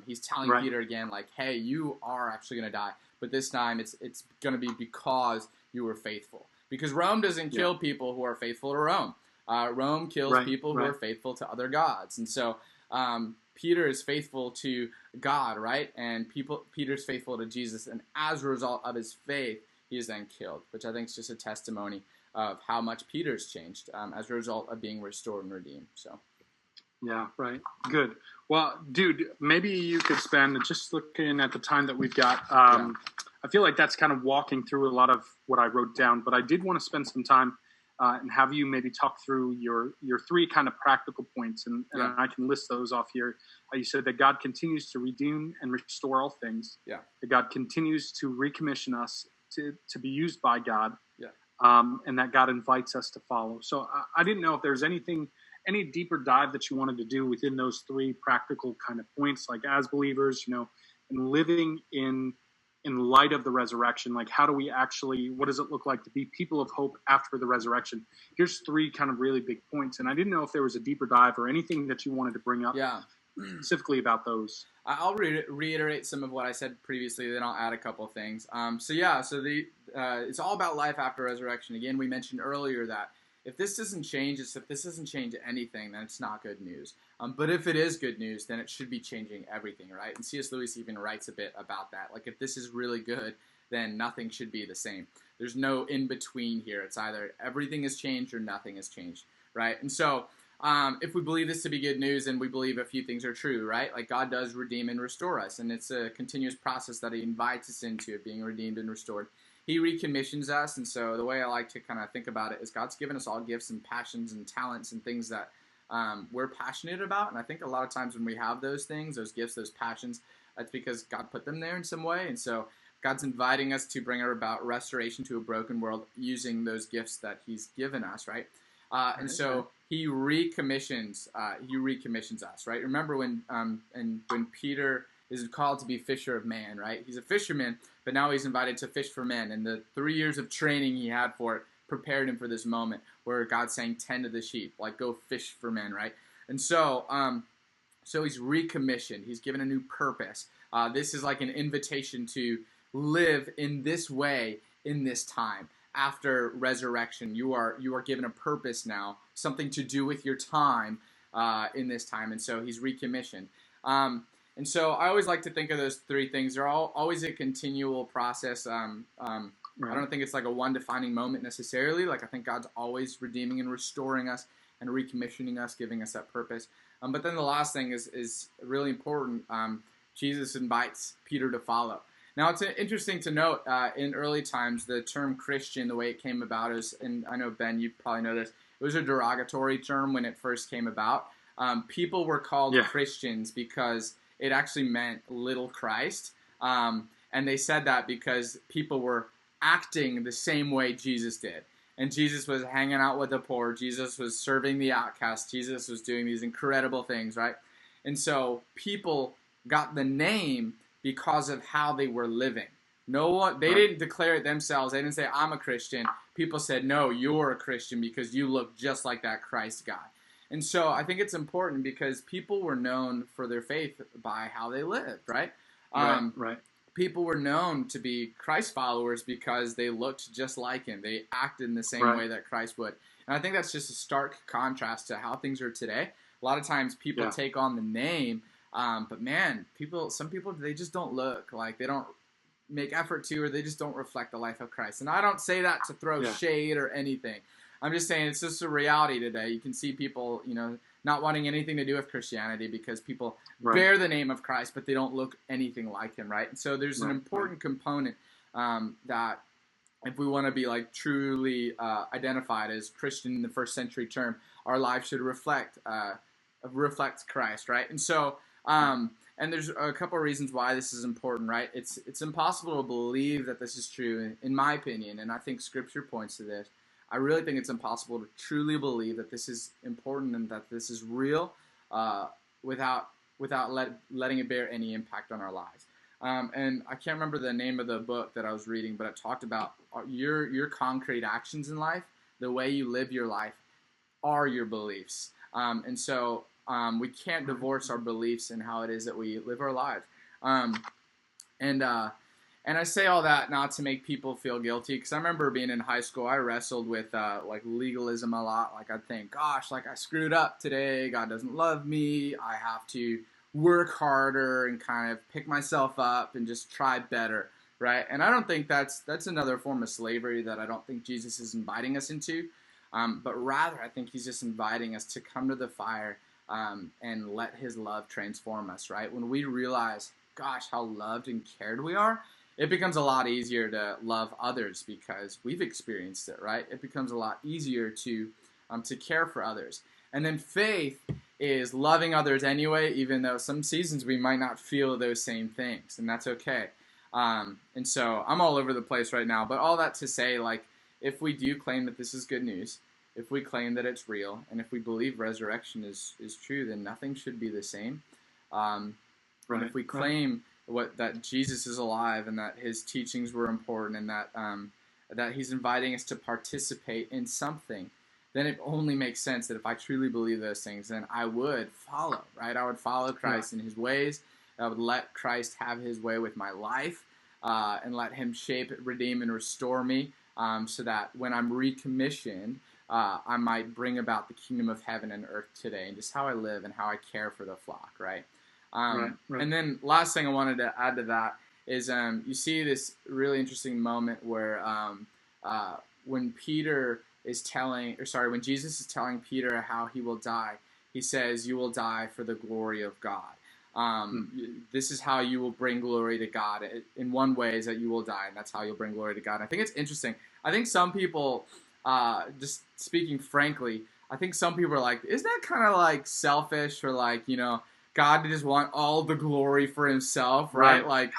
He's telling Peter again, like, "Hey, you are actually going to die, but this time it's going to be because you were faithful. Because Rome doesn't kill people who are faithful to Rome. Rome kills people who are faithful to other gods." And so Peter is faithful to God, right? And Peter's faithful to Jesus. And as a result of his faith, he is then killed, which I think is just a testimony of how much Peter's changed as a result of being restored and redeemed. So. Yeah, right. Good. Well, dude, maybe you could spend, just looking at the time that we've got, I feel like that's kind of walking through a lot of what I wrote down, but I did want to spend some time and have you maybe talk through your 3 kind of practical points, and I can list those off here. You said that God continues to redeem and restore all things. Yeah. That God continues to recommission us to be used by God. Yeah. And that God invites us to follow. So I didn't know if there's any deeper dive that you wanted to do within those 3 practical kind of points, like as believers, and living in light of the resurrection. Like, how do we actually, what does it look like to be people of hope after the resurrection? Here's 3 kind of really big points. And I didn't know if there was a deeper dive or anything that you wanted to bring up specifically about those. I'll reiterate some of what I said previously, then I'll add a couple of things. It's all about life after resurrection. Again, we mentioned earlier that if this doesn't change anything, then it's not good news. But if it is good news, then it should be changing everything, right? And C.S. Lewis even writes a bit about that. Like, if this is really good, then nothing should be the same. There's no in-between here. It's either everything has changed or nothing has changed, right? And so if we believe this to be good news, then we believe a few things are true, right? Like, God does redeem and restore us, and it's a continuous process that he invites us into, being redeemed and restored. He recommissions us, and so the way I like to kind of think about it is God's given us all gifts and passions and talents and things that we're passionate about. And I think a lot of times when we have those things, those gifts, those passions, that's because God put them there in some way. And so God's inviting us to bring about restoration to a broken world using those gifts that he's given us, right? And so he recommissions us, right? Remember when Peter is called to be fisher of man, right? He's a fisherman, but now he's invited to fish for men. And the 3 years of training he had for it prepared him for this moment where God's saying, tend to the sheep, like go fish for men, right? And so, so he's recommissioned. He's given a new purpose. This is like an invitation to live in this way in this time. After resurrection, you are given a purpose now, something to do with your time in this time. And so he's recommissioned. And so I always like to think of those three things. They're always a continual process. Right. I don't think it's like a one defining moment necessarily. Like I think God's always redeeming and restoring us and recommissioning us, giving us that purpose. But then the last thing is really important. Jesus invites Peter to follow. Now it's interesting to note in early times the term Christian, the way it came about is, and I know Ben, you probably know this, it was a derogatory term when it first came about. People were called Christians because it actually meant little Christ. And they said that because people were acting the same way Jesus did. And Jesus was hanging out with the poor. Jesus was serving the outcast. Jesus was doing these incredible things, right? And so people got the name because of how they were living. No one, they didn't declare it themselves. They didn't say, I'm a Christian. People said, no, you're a Christian because you look just like that Christ guy. And so I think it's important because people were known for their faith by how they lived, right? Right. People were known to be Christ followers because they looked just like him. They acted in the same way that Christ would. And I think that's just a stark contrast to how things are today. A lot of times people take on the name, but man, some people, they just don't look like, they don't make effort to, or they just don't reflect the life of Christ. And I don't say that to throw shade or anything. I'm just saying it's just a reality today. You can see people, not wanting anything to do with Christianity because people bear the name of Christ, but they don't look anything like him, right? And so there's an important component that if we want to be like truly identified as Christian in the first century term, our lives should reflect Christ, right? And so, and there's a couple of reasons why this is important, right? It's impossible to believe that this is true, in my opinion, and I think Scripture points to this. I really think it's impossible to truly believe that this is important and that this is real without letting it bear any impact on our lives. And I can't remember the name of the book that I was reading, but it talked about your concrete actions in life, the way you live your life, are your beliefs. And so we can't divorce our beliefs and how it is that we live our lives. And I say all that not to make people feel guilty, because I remember being in high school, I wrestled with like legalism a lot. Like I'd think, gosh, like I screwed up today. God doesn't love me. I have to work harder and kind of pick myself up and just try better, right? And I don't think that's another form of slavery that I don't think Jesus is inviting us into. But rather, I think he's just inviting us to come to the fire and let his love transform us, right? When we realize, gosh, how loved and cared we are, it becomes a lot easier to love others because we've experienced it, right? It becomes a lot easier to care for others. And then faith is loving others anyway, even though some seasons we might not feel those same things, and that's okay. And so I'm all over the place right now, but all that to say, like, if we do claim that this is good news, if we claim that it's real, and if we believe resurrection is true, then nothing should be the same. And if we claim that Jesus is alive and that his teachings were important and that he's inviting us to participate in something, then it only makes sense that if I truly believe those things, then I would follow, right? I would follow Christ in his ways. I would let Christ have his way with my life and let him shape, redeem, and restore me so that when I'm recommissioned, I might bring about the kingdom of heaven and earth today and just how I live and how I care for the flock, right? And then last thing I wanted to add to that is you see this really interesting moment where when when Jesus is telling Peter how he will die, he says, you will die for the glory of God. This is how you will bring glory to God. In one way is that you will die, and that's how you'll bring glory to God. And I think it's interesting. I think some people, just speaking frankly, I think some people are like, isn't that kind of like selfish or like, God just want all the glory for himself, right? Like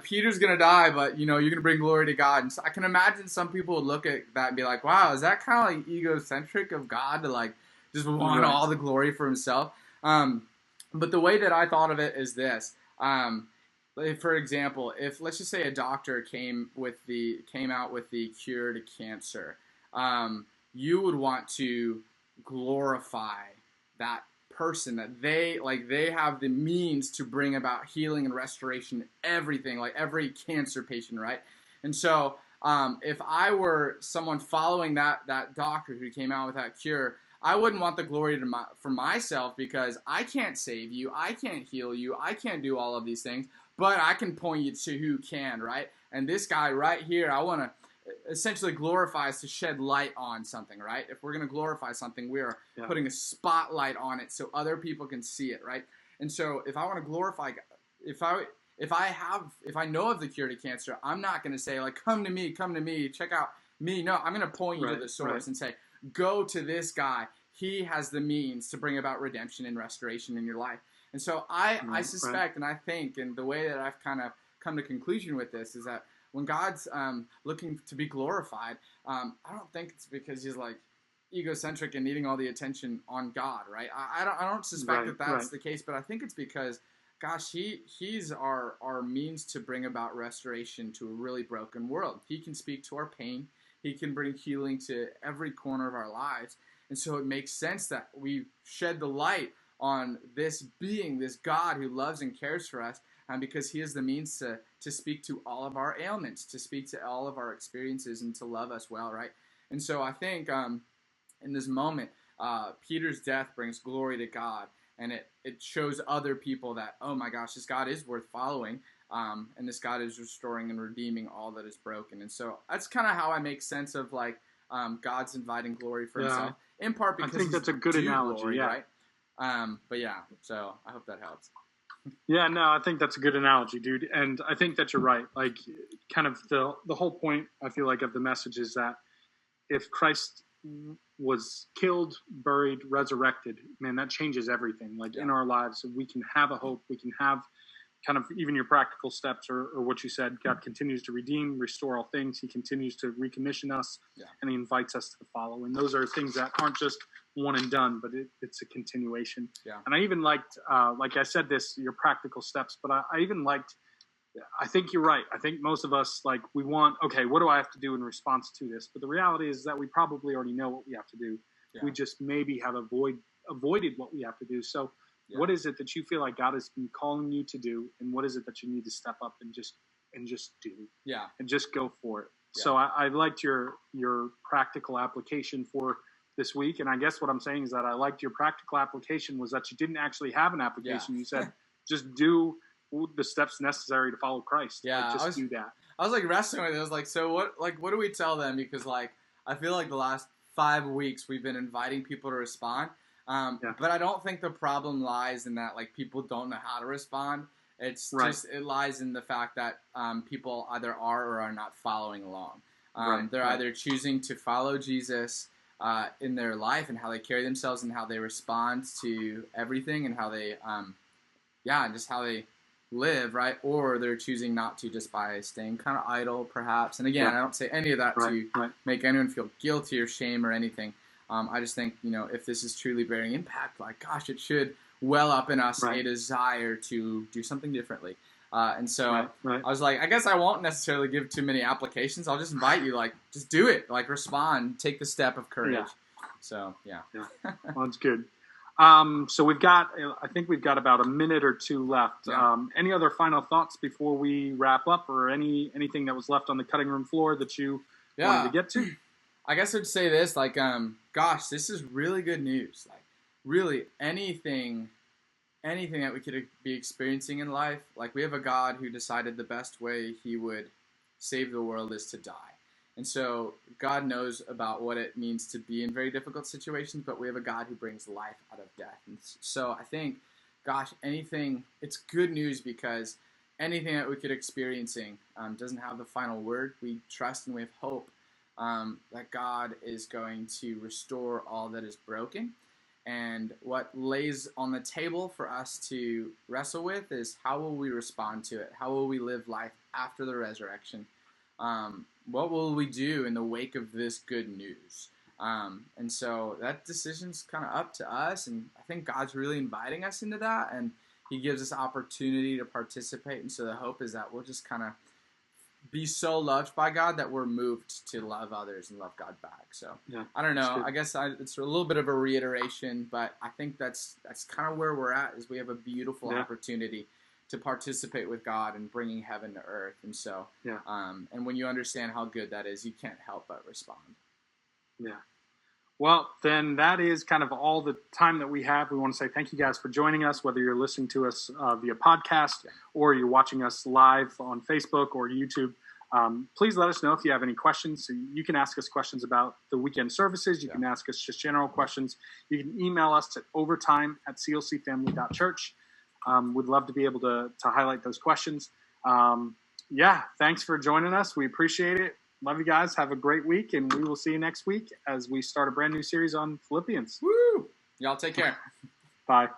Peter's going to die, but, you're going to bring glory to God. And so I can imagine some people would look at that and be like, wow, is that kind of like egocentric of God to like just want all the glory for himself? But the way that I thought of it is this. For example, if let's just say a doctor came out with the cure to cancer, you would want to glorify that person, that they have the means to bring about healing and restoration, everything, like every cancer patient, right? And so if I were someone following that doctor who came out with that cure, I wouldn't want the glory for myself, because I can't save you, I can't heal you, I can't do all of these things, but I can point you to who can, right? And this guy right here, I want to essentially glorify is to shed light on something, right? If we're going to glorify something, we are putting a spotlight on it so other people can see it, right? And so if I want to glorify, if I know of the cure to cancer, I'm not going to say like, come to me, check out me. No, I'm going to point you to the source and say, go to this guy. He has the means to bring about redemption and restoration in your life. And so I suspect and I think, and the way that I've kind of come to conclusion with this is that when God's looking to be glorified, I don't think it's because he's like egocentric and needing all the attention on God, right? I don't suspect that that's the case, but I think it's because, gosh, he's our means to bring about restoration to a really broken world. He can speak to our pain. He can bring healing to every corner of our lives. And so it makes sense that we shed the light on this being, this God who loves and cares for us, because he is the means to speak to all of our ailments, to speak to all of our experiences, and to love us well, right? And so I think in this moment, Peter's death brings glory to God, and it shows other people that, oh my gosh, this God is worth following, and this God is restoring and redeeming all that is broken. And so that's kind of how I make sense of like God's inviting glory for himself, in part because I think that's a good analogy, glory, right? But yeah, so I hope that helps. Yeah, no, I think that's a good analogy, dude. And I think that you're right. Like, kind of the whole point, I feel like, of the message is that if Christ was killed, buried, resurrected, man, that changes everything. Like, in our lives, we can have a hope. We can have kind of even your practical steps or what you said. God continues to redeem, restore all things. He continues to recommission us, and he invites us to follow. And those are things that aren't just one and done, but it's a continuation. And I even liked, like I said, your practical steps, but I even liked, I think you're right. I think most of us, like, we want, okay, what do I have to do in response to this? But the reality is that we probably already know what we have to do. We just maybe have avoided what we have to do. So what is it that you feel like God has been calling you to do, and what is it that you need to step up and just do? And just go for it. So I liked your practical application for this week, and I guess what I'm saying is that I liked your practical application was that you didn't actually have an application. You said just do the steps necessary to follow Christ. Do that. I was like wrestling with it. I was like, so what do we tell them? Because like I feel like the last 5 weeks we've been inviting people to respond. But I don't think the problem lies in that like people don't know how to respond. It's just it lies in the fact that people either are or are not following along. They're either choosing to follow Jesus in their life and how they carry themselves and how they respond to everything and how they just how they live, right? Or they're choosing not to, just by staying kind of idle perhaps. And again, I don't say any of that to make anyone feel guilty or shame or anything. I just think, if this is truly bearing impact, like, gosh, it should well up in us a desire to do something differently. And so I was like, I guess I won't necessarily give too many applications. I'll just invite you, like, just do it, like, respond, take the step of courage. So, Well, that's good. So I think we've got about a minute or two left. Any other final thoughts before we wrap up, or anything that was left on the cutting room floor that you wanted to get to? I guess I'd say this, like, gosh, this is really good news. Like, really, anything that we could be experiencing in life, like, we have a God who decided the best way he would save the world is to die. And so God knows about what it means to be in very difficult situations, but we have a God who brings life out of death. And so I think, gosh, it's good news, because anything that we could experiencing doesn't have the final word. We trust and we have hope that God is going to restore all that is broken. And what lays on the table for us to wrestle with is, how will we respond to it? How will we live life after the resurrection? What will we do in the wake of this good news? And so that decision's kind of up to us, and I think God's really inviting us into that, and He gives us opportunity to participate. And so the hope is that we'll just kind of be so loved by God that we're moved to love others and love God back. So I don't know. I guess it's a little bit of a reiteration, but I think that's kind of where we're at. Is we have a beautiful opportunity to participate with God and bringing heaven to earth. And so, and when you understand how good that is, you can't help but respond. Yeah. Well, then that is kind of all the time that we have. We want to say thank you guys for joining us, whether you're listening to us via podcast or you're watching us live on Facebook or YouTube. Please let us know if you have any questions. So you can ask us questions about the weekend services. You can ask us just general questions. You can email us at overtime@clcfamily.church. We'd love to be able to highlight those questions. Thanks for joining us. We appreciate it. Love you guys. Have a great week, and we will see you next week as we start a brand new series on Philippians. Woo! Y'all take care. Bye.